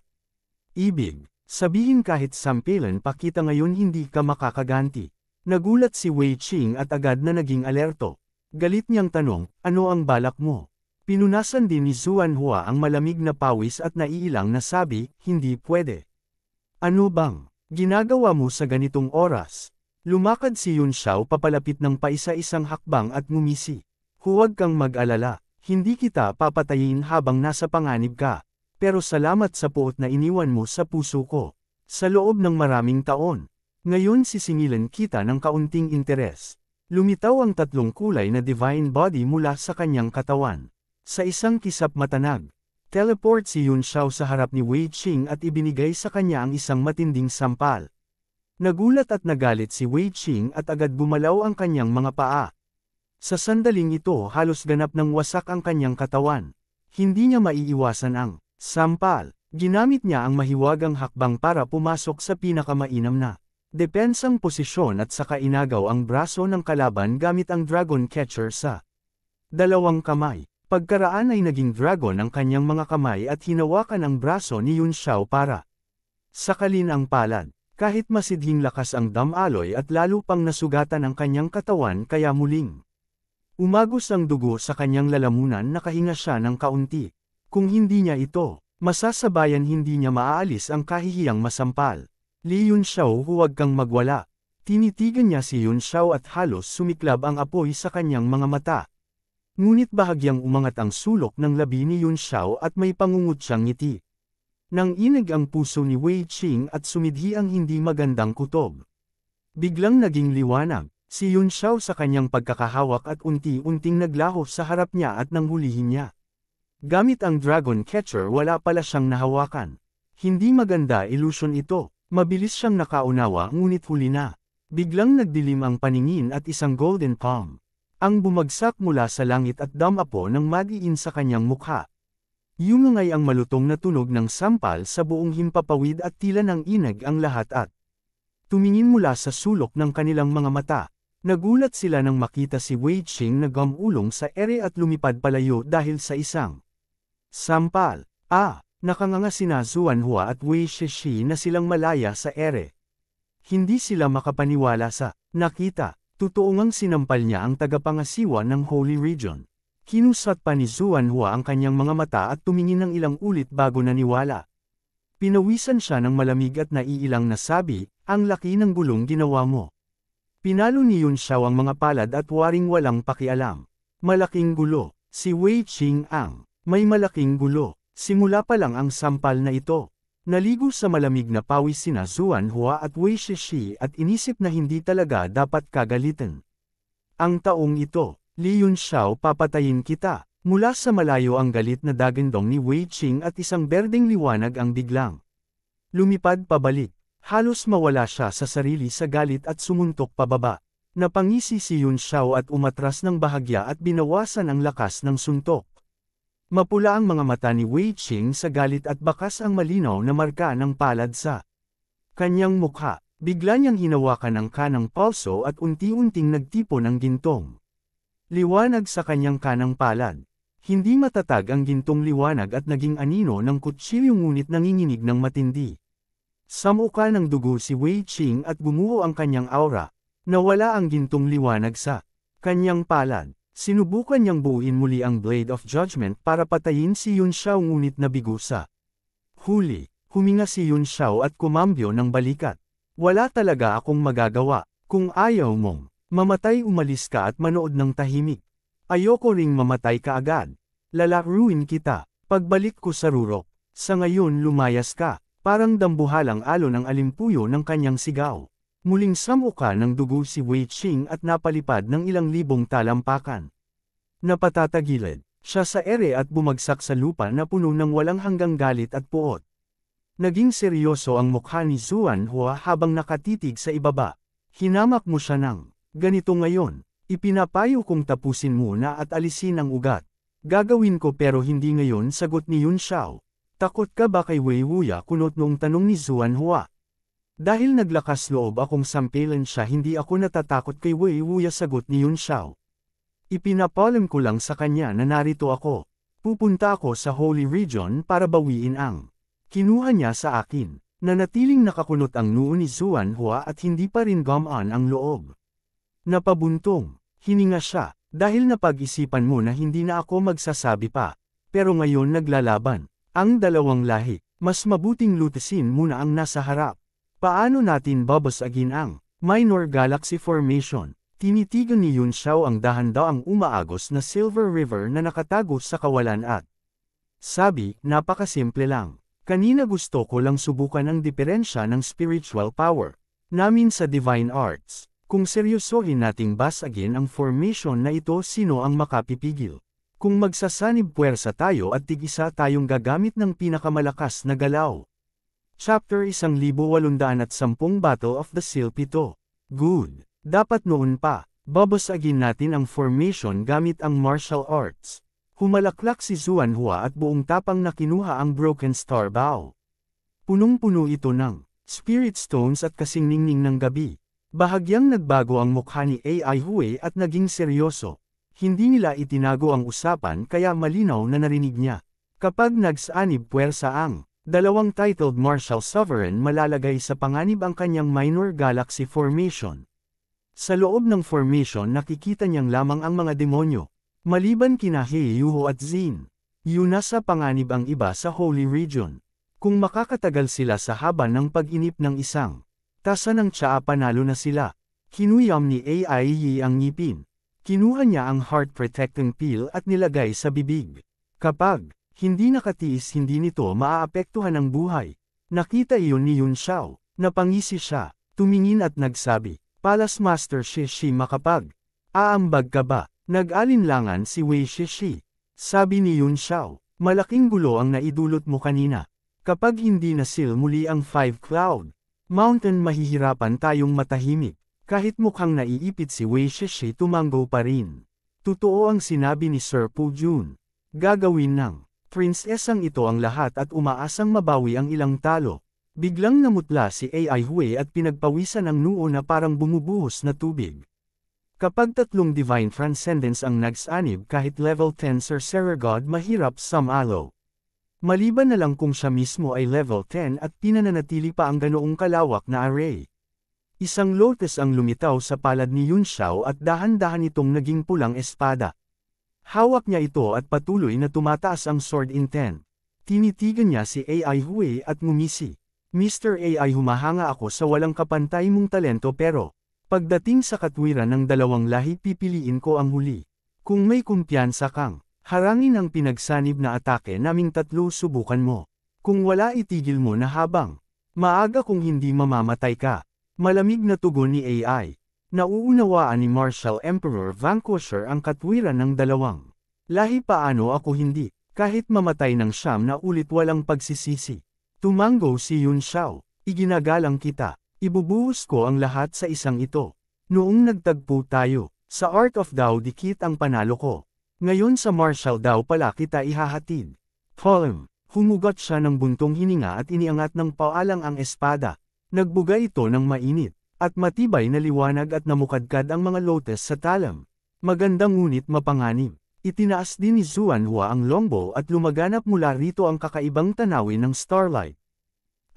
Ibig sabihin kahit sampilan pa kita ngayon hindi ka makakaganti. Nagulat si Wei Qing at agad na naging alerto. Galit niyang tanong, ano ang balak mo? Pinunasan din ni Zuanhua ang malamig na pawis at naiilang na sabi, hindi pwede. Ano bang ginagawa mo sa ganitong oras? Lumakad si Yun Xiao papalapit ng paisa-isang hakbang at ngumisi. Huwag kang mag-alala, hindi kita papatayin habang nasa panganib ka. Pero salamat sa puot na iniwan mo sa puso ko. Sa loob ng maraming taon. Ngayon sisingilan kita ng kaunting interes. Lumitaw ang tatlong kulay na divine body mula sa kanyang katawan. Sa isang kisap matanag, teleport si Yun Xiao sa harap ni Wei Qing at ibinigay sa kanya ang isang matinding sampal. Nagulat at nagalit si Wei Qing at agad bumalaw ang kanyang mga paa. Sa sandaling ito halos ganap ng wasak ang kanyang katawan. Hindi niya maiiwasan ang sampal. Ginamit niya ang mahiwagang hakbang para pumasok sa pinakamainam na depensang posisyon at saka inagaw ang braso ng kalaban gamit ang dragon catcher sa dalawang kamay. Pagkaraan ay naging dragon ang kanyang mga kamay at hinawakan ang braso ni Yun Xiao para sakalin ang palad. Kahit masidhing lakas ang damaloy at lalo pang nasugatan ang kanyang katawan kaya muling umagos ang dugo sa kanyang lalamunan nakahinga siya ng kaunti. Kung hindi niya ito masasabayan hindi niya maaalis ang kahihiyang masampal. Li Yun Xiao huwag kang magwala. Tinitigan niya si Yun Xiao at halos sumiklab ang apoy sa kanyang mga mata. Ngunit bahagyang umangat ang sulok ng labi ni Yun Xiao at may pangungut siyang ngiti. Nang inig ang puso ni Wei Qing at sumidhi ang hindi magandang kutob. Biglang naging liwanag, si Yun Xiao sa kanyang pagkakahawak at unti-unting naglaho sa harap niya at nanghulihin niya. Gamit ang dragon catcher wala pala siyang nahawakan. Hindi maganda illusion ito, mabilis siyang nakaunawa ngunit huli na. Biglang nagdilim ang paningin at isang golden palm ang bumagsak mula sa langit at damapo ng madiin sa kanyang mukha. Yumungay ang malutong na tunog ng sampal sa buong himpapawid at tila ng inag ang lahat at tumingin mula sa sulok ng kanilang mga mata. Nagulat sila nang makita si Wei Qing na gumulong sa ere at lumipad palayo dahil sa isang sampal. Nakanganga sina Zuanhua at Wei Shishi na silang malaya sa ere. Hindi sila makapaniwala sa nakita. Totoo ngang sinampal niya ang tagapangasiwa ng Holy Region. Kinusat pa ni Xuanhua ang kanyang mga mata at tumingin ng ilang ulit bago naniwala. Pinawisan siya ng malamig at naiilang na sabi, ang laki ng gulong ginawa mo. Pinalo ni Yun Xiao ang mga palad at waring walang pakialam. Malaking gulo, si Wei Qing'an. May malaking gulo, simula pa lang ang sampal na ito. Naligo sa malamig na pawis sina Xuanhua at Wei Shishi at inisip na hindi talaga dapat kagalitan. Ang taong ito, Li Yun Xiao papatayin kita. Mula sa malayo ang galit na dagandong ni Wei Qing at isang berdeng liwanag ang biglang lumipad pabalik. Halos mawala siya sa sarili sa galit at sumuntok pababa. Napangisi si Yun Xiao at umatras ng bahagya at binawasan ang lakas ng suntok. Mapula ang mga mata ni Wei Qing sa galit at bakas ang malinaw na marka ng palad sa kanyang mukha. Bigla niyang hinawakan ang kanang palso at unti-unting nagtipon ng gintong liwanag sa kanyang kanang palad. Hindi matatag ang gintong liwanag at naging anino ng kutsilyo ngunit nanginginig ng matindi. Samuka ng dugo si Wei Qing at gumuho ang kanyang aura. Nawala ang gintong liwanag sa kanyang palad. Sinubukan niyang buuin muli ang Blade of Judgment para patayin si Yun Xiao ngunit nabigo sa huli. Huminga si Yun Xiao at kumambyo ng balikat. Wala talaga akong magagawa. Kung ayaw mong mamatay umalis ka at manood ng tahimik. Ayoko ring mamatay ka agad. Lalaruin kita. Pagbalik ko sa rurok. Sa ngayon lumayas ka. Parang dambuhalang alon ang alimpuyo ng kanyang sigaw. Muling samuka ng dugo si Wei Qing at napalipad ng ilang libong talampakan. Napatatagilid siya sa ere at bumagsak sa lupa na puno ng walang hanggang galit at puot. Naging seryoso ang mukha ni Xuanhua habang nakatitig sa ibaba. Hinamak mo siya ng ganito ngayon. Ipinapayo kong tapusin muna at alisin ang ugat. Gagawin ko pero hindi ngayon, sagot ni Yun Xiao. Takot ka ba kay Wei Wuya? Kunot noong tanong ni Xuanhua. Dahil naglakas loob akong sampilan siya, hindi ako natatakot kay Wei Wuya, sagot ni Yun Xiao. Ipinapalam ko lang sa kanya na narito ako. Pupunta ako sa Holy Region para bawiin ang kinuha niya sa akin. Nanatiling nakakunot ang noo ni Xuanhua at hindi pa rin gumaan ang loob. Napabuntong, hininga siya, dahil napag-isipan mo na hindi na ako magsasabi pa. Pero ngayon naglalaban ang dalawang lahi. Mas mabuting lutasin muna ang nasa harap. Paano natin babasagin ang Minor Galaxy Formation? Tinitigan ni Yun Xiao ang dahan-daang umaagos na Silver River na nakatago sa kawalan at sabi, napakasimple lang. Kanina gusto ko lang subukan ang diferensya ng spiritual power namin sa Divine Arts. Kung seryosohin nating basagin ang formation na ito, sino ang makapipigil? Kung magsasanib puwersa tayo at tig-isa tayong gagamit ng pinakamalakas na galaw. Chapter 1810 Battle of the Seal 7. Good. Dapat noon pa, babasagin natin ang formation gamit ang martial arts. Humalaklak si Xuanhua at buong tapang na kinuha ang Broken Star Bow. Punong-puno ito ng Spirit Stones at kasing ningning ng gabi. Bahagyang nagbago ang mukha ni Ai Hui at naging seryoso. Hindi nila itinago ang usapan kaya malinaw na narinig niya. Kapag nagsanib puwersa ang dalawang titled Martial Sovereign, malalagay sa panganib ang kanyang Minor Galaxy Formation. Sa loob ng formation nakikita niyang lamang ang mga demonyo. Maliban kina He Yuho at Xin Yu, nasa panganib ang iba sa Holy Region. Kung makakatagal sila sa haba ng pag-inip ng isang tasa ng tsaa, panalo na sila. Kinuyam ni Ai Yi ang ngipin. Kinuha niya ang heart protecting pill at nilagay sa bibig. Kapag hindi nakatiis, hindi nito maaapektuhan ang buhay. Nakita iyon ni Yun Xiao. Napangisi siya, tumingin at nagsabi, Palace Master Shishi, makapag aambag ka ba? Nag-alinlangan si Wei Shishi. Sabi ni Yun Xiao, malaking gulo ang naidulot mo kanina. Kapag hindi nasil muli ang 5 Cloud Mountain, mahihirapan tayong matahimik. Kahit mukhang naiipit si Wei Shishi, tumango pa rin. Totoo ang sinabi ni Sir Pu Jun. Gagawin ng prinsesang ito ang lahat at umaasang mabawi ang ilang talo. Biglang namutla si Ai Hui at pinagpawisan ang noo na parang bumubuhos na tubig. Kapag tatlong Divine Transcendence ang nagsanib, kahit level 10 Sorcerer God, mahirap sumalo. Maliban na lang kung siya mismo ay level 10 at pinananatili pa ang ganoong kalawak na array. Isang lotus ang lumitaw sa palad ni Yun Xiao at dahan-dahan itong naging pulang espada. Hawak niya ito at patuloy na tumataas ang sword in 10. Tinitigan niya si AI Hui at ngumisi. Mr. AI, humahanga ako sa walang kapantay mong talento pero, pagdating sa katwiran ng dalawang lahi pipiliin ko ang huli. Kung may kumpiyansa kang, harangin ang pinagsanib na atake naming tatlo, subukan mo. Kung wala, itigil mo na habang maaga kung hindi mamamatay ka. Malamig na tugon ni AI. Nauunawaan ni Martial Emperor Vanquisher ang katwiran ng dalawang lahi. Paano ako hindi, kahit mamatay ng siyam na ulit walang pagsisisi. Tumango si Yun Xiao. Iginagalang kita. Ibubuhos ko ang lahat sa isang ito. Noong nagtagpo tayo, sa Art of Dao dikit ang panalo ko. Ngayon sa Martial Dao pala kita ihahatid. Column. Humugot siya ng buntong hininga at iniangat ng paalang ang espada. Nagbuga ito ng mainit, at matibay na liwanag at namukadkad ang mga lotus sa talam. Magandang ngunit mapanganib. Itinaas din ni Xuanhua ang longbow at lumaganap mula rito ang kakaibang tanawin ng starlight.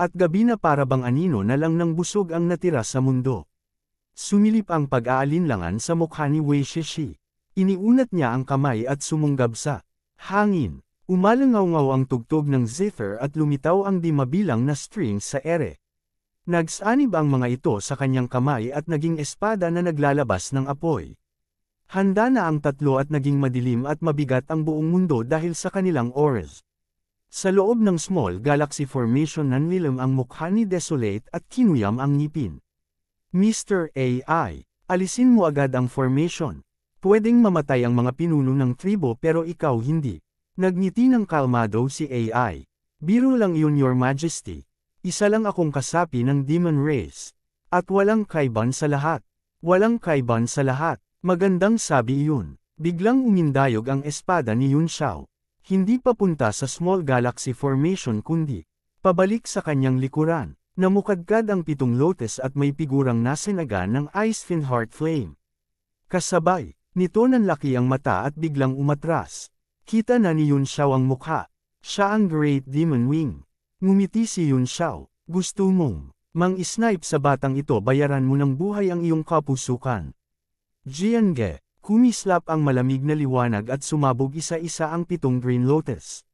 At gabi na para bang anino na lang ng busog ang natira sa mundo. Sumilip ang pag-aalinlangan sa mukha ni Wei Shishi. Iniunat niya ang kamay at sumunggab sa hangin. Umalangaw-ngaw ang tugtog ng zither at lumitaw ang di mabilang na strings sa ere. Nagsanib ang mga ito sa kanyang kamay at naging espada na naglalabas ng apoy. Handa na ang tatlo at naging madilim at mabigat ang buong mundo dahil sa kanilang auras. Sa loob ng small galaxy formation nanlilim ang mukha ni Desolate at kinuyam ang ngipin. Mr. AI, alisin mo agad ang formation. Pwedeng mamatay ang mga pinuno ng tribo pero ikaw hindi. Nagngiti ng kalmado si AI. Biro lang yun, Your Majesty. Isa lang akong kasapi ng demon race. At walang kaiban sa lahat. Walang kaiban sa lahat. Magandang sabi iyon. Biglang umindayog ang espada ni Yun Xiao. Hindi papunta sa small galaxy formation kundi pabalik sa kanyang likuran. Namukadkad ang 7 lotus at may figurang nasinagan ng Ice-Fin Heart Flame. Kasabay nito nanlaki ang mata at biglang umatras. Kita na ni Yun Xiao ang mukha. Siya ang Great Demon Wing. Ngumiti si Yun Xiao. Gusto mong mang-snipe sa batang ito, bayaran mo ng buhay ang iyong kapusukan. Jiange, kumislap ang malamig na liwanag at sumabog isa-isa ang 7 green lotus.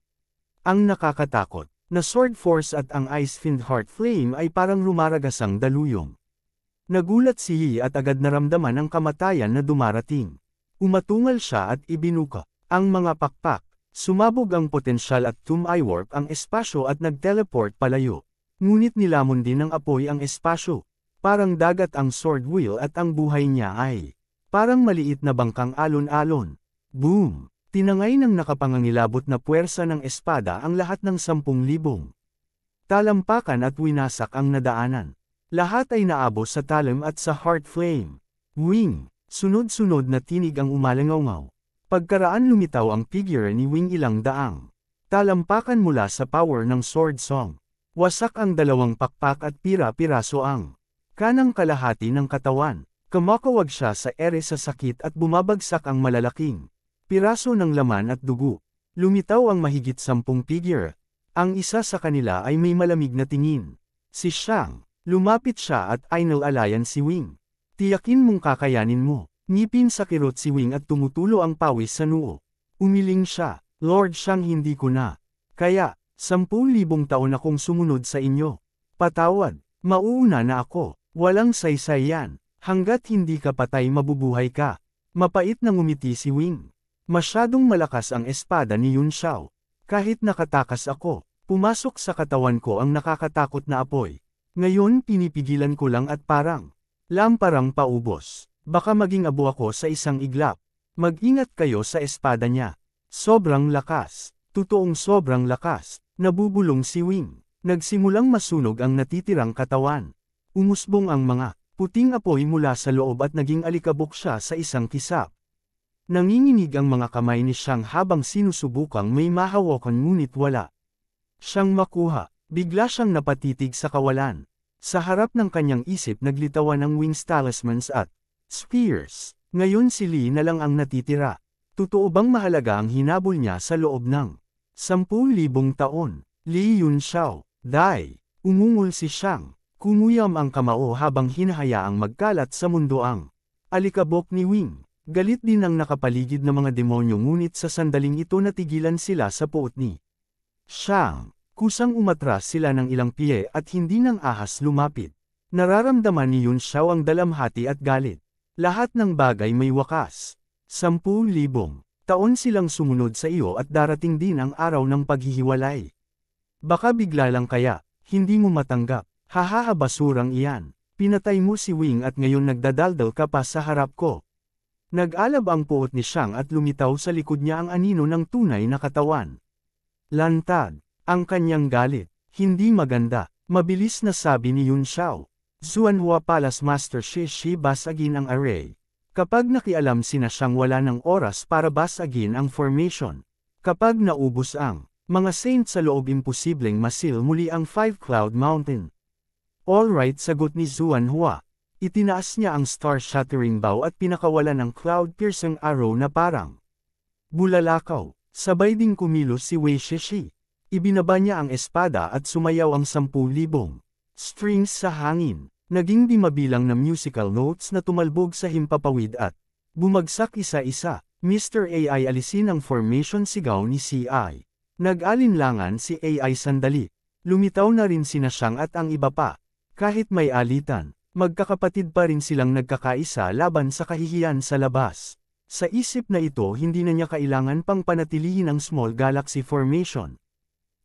Ang nakakatakot na sword force at ang Ice-Fin Heart Flame ay parang rumaragasang daluyong. Nagulat si Yi at agad naramdaman ang kamatayan na dumarating. Umatungal siya at ibinuka ang mga pakpak. Sumabog ang potensyal at tum-I-warp ang espasyo at nag-teleport palayo. Ngunit nilamon din ng apoy ang espasyo. Parang dagat ang sword wheel at ang buhay niya ay parang maliit na bangkang alon-alon. Boom! Tinangay ng nakapangangilabot na puwersa ng espada ang lahat ng 10,000. Talampakan at winasak ang nadaanan. Lahat ay naabos sa talim at sa heart flame. Wing! Sunod-sunod na tinig ang umalangaw-ngaw. Pagkaraan lumitaw ang figure ni Wing ilang daang talampakan mula sa power ng sword song. Wasak ang 2 pakpak at pira-piraso ang kanang kalahati ng katawan. Kumakawag siya sa ere sa sakit at bumabagsak ang malalaking piraso ng laman at dugo. Lumitaw ang mahigit 10 figure. Ang isa sa kanila ay may malamig na tingin. Si Shang. Lumapit siya at inalayan si Wing. Tiyakin mong kakayanin mo. Ngipin sa kirot si Wing at tumutulo ang pawis sa noo. Umiling siya, Lord Shang, hindi ko na. Kaya, 10,000 taon akong sumunod sa inyo. Patawad, mauuna na ako. Walang saysay yan. Hanggat hindi ka patay mabubuhay ka. Mapait na ngumiti si Wing. Masyadong malakas ang espada ni Yun Xiao. Kahit nakatakas ako, pumasok sa katawan ko ang nakakatakot na apoy. Ngayon pinipigilan ko lang at parang lamparang paubos. Baka maging abo ako sa isang iglap. Mag-ingat kayo sa espada niya. Sobrang lakas. Totoong sobrang lakas. Nabubulong si Wing. Nagsimulang masunog ang natitirang katawan. Umusbong ang mga puting apoy mula sa loob at naging alikabok siya sa isang kisap. Nanginginig ang mga kamay ni Shang habang sinusubukang may mahawakan ngunit wala siyang makuha. Bigla siyang napatitig sa kawalan. Sa harap ng kanyang isip naglitawan ang Wing's talismans at spears. Ngayon si Li na lang ang natitira. Totoo bang mahalaga ang hinabol niya sa loob ng 10,000 taon? Li Yun Xiao. Dai. Umungol si Shang. Kumuyam ang kamao habang hinahayaang magkalat sa mundo ang alikabok ni Wing. Galit din ang nakapaligid na mga demonyo ngunit sa sandaling ito natigilan sila sa puot ni Shang. Kusang umatras sila ng ilang pie at hindi ng ahas lumapit. Nararamdaman ni Yun Xiao ang dalamhati at galit. Lahat ng bagay may wakas. 10,000 taon silang sumunod sa iyo at darating din ang araw ng paghihiwalay. Baka bigla lang kaya, hindi mo matanggap. Hahaha basurang iyan. Pinatay mo si Wing at ngayon nagdadaldal ka pa sa harap ko. Nag-alab ang puot ni Shang at lumitaw sa likod niya ang anino ng tunay na katawan. Lantad. Ang kanyang galit. Hindi maganda. Mabilis na sabi ni Yun Xiao. Xuanhua Palace Master Shi basagin ang array. Kapag nakialam sina Shang wala ng oras para basagin ang formation. Kapag naubos ang mga saint sa loob imposibleng masil muli ang 5 Cloud Mountain. Alright sagot ni Xuanhua. Itinaas niya ang star-shattering bow at pinakawalan ng cloud-piercing arrow na parang bulalakaw. Sabay ding kumilos si Wei Shishi. Ibinaba niya ang espada at sumayaw ang 10,000 strings sa hangin. Naging di mabilang na musical notes na tumalbog sa himpapawid at bumagsak isa-isa. Mr. AI alisin ang formation sigaw ni CI. Nag-alinlangan si AI sandali. Lumitaw na rin sina Shang at ang iba pa. Kahit may alitan, magkakapatid pa rin silang nagkakaisa laban sa kahihiyan sa labas. Sa isip na ito hindi na niya kailangan pang panatilihin ang small galaxy formation.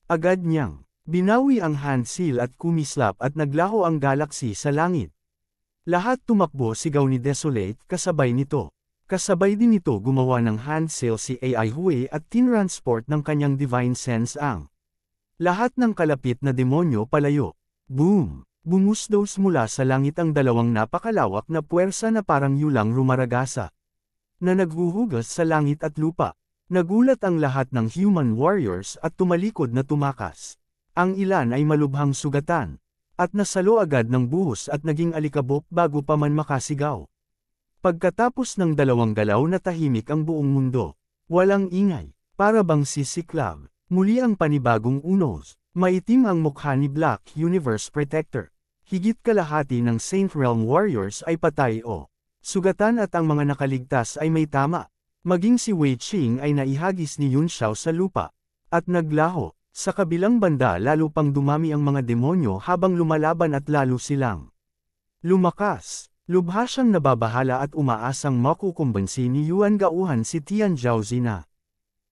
Agad niyang binawi ang hand seal at kumislap at naglaho ang galaxy sa langit. Lahat tumakbo sigaw ni Desolate kasabay nito. Kasabay din ito gumawa ng hand seal si AI Hui at tinransport ng kanyang divine sense ang lahat ng kalapit na demonyo palayo. Boom! Bumusdos mula sa langit ang dalawang napakalawak na puwersa na parang yulang rumaragasa na naghuhugas sa langit at lupa. Nagulat ang lahat ng human warriors at tumalikod na tumakas. Ang ilan ay malubhang sugatan, at nasalo agad ng buhos at naging alikabok bago pa man makasigaw. Pagkatapos ng dalawang galaw na tahimik ang buong mundo. Walang ingay, para bang sisiklaw. Muli ang panibagong unos. Maitim ang mukha ni Black Universe Protector. Higit kalahati ng Saint Realm Warriors ay patay o sugatan at ang mga nakaligtas ay may tama. Maging si Wei Qing ay naihagis ni Yun Xiao sa lupa. At naglaho. Sa kabilang banda lalo pang dumami ang mga demonyo habang lumalaban at lalo silang lumakas. Lubha siyang nababahala at umaasang makukumbansi ni Yuan Gauhan si Tian Zhaozi na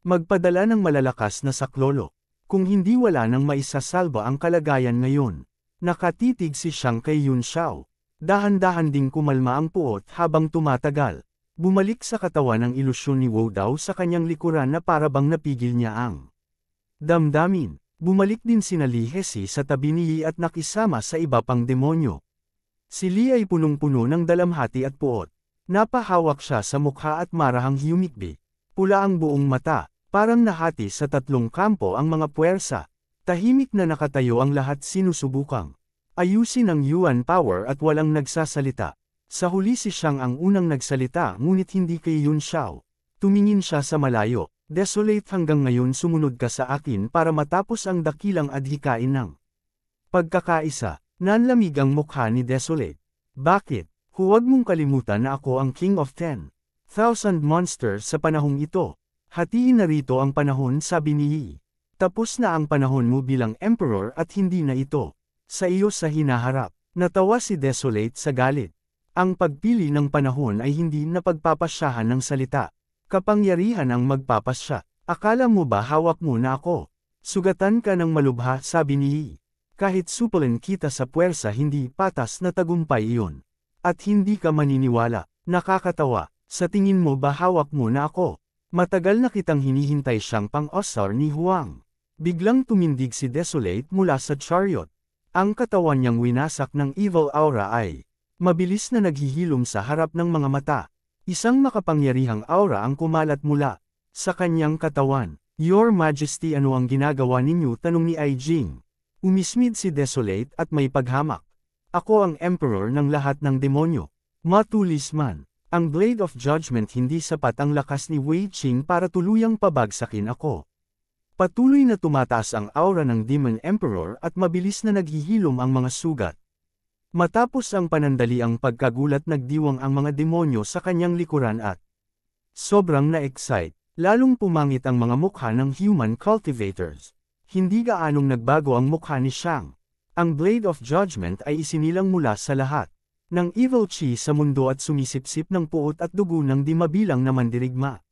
magpadala ng malalakas na saklolo. Kung hindi wala nang maisasalba ang kalagayan ngayon. Nakatitig si Shang kay Yun Xiao. Dahan-dahan ding kumalma ang puot habang tumatagal. Bumalik sa katawan ng ilusyon ni Wu Dao sa kanyang likuran na parabang napigil niya ang damdamin. Bumalik din sina Li Hesi sa tabi ni Yi at nakisama sa iba pang demonyo. Si Li ay punong-puno ng dalamhati at puot. Napahawak siya sa mukha at marahang humikbi. Pula ang buong mata. Parang nahati sa tatlong kampo ang mga puwersa. Tahimik na nakatayo ang lahat sinusubukang ayusin ang Yuan power at walang nagsasalita. Sa huli si Shang ang unang nagsalita ngunit hindi kay Yun Xiao. Tumingin siya sa malayo. Desolate hanggang ngayon sumunod ka sa akin para matapos ang dakilang adhikain ng pagkakaisa. Nanlamig ang mukha ni Desolate. Bakit? Huwag mong kalimutan na ako ang King of 10,000 monsters sa panahong ito. Hatiin na rito ang panahon sabi ni Yi. Tapos na ang panahon mo bilang emperor at hindi na ito sa iyo sa hinaharap. Natawa si Desolate sa galit. Ang pagpili ng panahon ay hindi na pagpapasyahan ng salita. Kapangyarihan ang magpapasya. Akala mo ba hawak mo na ako? Sugatan ka ng malubha sabi ni Yi. Kahit supulin kita sa puwersa hindi patas na tagumpay iyon. At hindi ka maniniwala. Nakakatawa. Sa tingin mo ba hawak mo na ako? Matagal na kitang hinihintay siyang pang-osar ni Huang. Biglang tumindig si Desolate mula sa chariot. Ang katawan niyang winasak ng evil aura ay mabilis na naghihilom sa harap ng mga mata. Isang makapangyarihang aura ang kumalat mula sa kanyang katawan. Your Majesty, ano ang ginagawa ninyo? Tanong ni Ai Jing. Umismid si Desolate at may paghamak. Ako ang emperor ng lahat ng demonyo. Matulis man. Ang Blade of Judgment hindi sapat ang lakas ni Wei Qing para tuluyang pabagsakin ako. Patuloy na tumataas ang aura ng Demon Emperor at mabilis na naghihilom ang mga sugat. Matapos ang panandaliang pagkagulat nagdiwang ang mga demonyo sa kanyang likuran at sobrang na-excite, lalong pumangit ang mga mukha ng human cultivators. Hindi gaanong nagbago ang mukha ni Shang. Ang Blade of Judgment ay isinilang mula sa lahat ng evil chi sa mundo at sumisipsip ng puot at dugo ng di mabilang na mandirigma.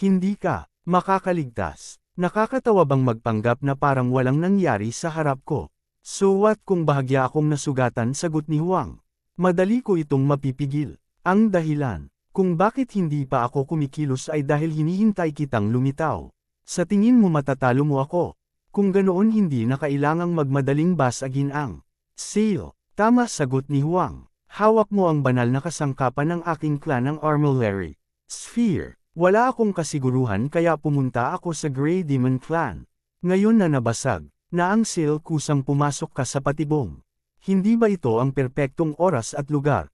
Hindi ka makakaligtas. Nakakatawa bang magpanggap na parang walang nangyari sa harap ko? So what kung bahagya akong nasugatan, sagot ni Huang. Madali ko itong mapipigil. Ang dahilan kung bakit hindi pa ako kumikilos ay dahil hinihintay kitang lumitaw. Sa tingin mo matatalo mo ako? Kung ganoon hindi na kailangang magmadaling basagin ang seal. Tama, sagot ni Huang. Hawak mo ang banal na kasangkapan ng aking clan ng Armillary Sphere. Wala akong kasiguruhan kaya pumunta ako sa Grey Demon Clan. Ngayon na nabasag na ang seal, kusang pumasok ka sa patibong. Hindi ba ito ang perpektong oras at lugar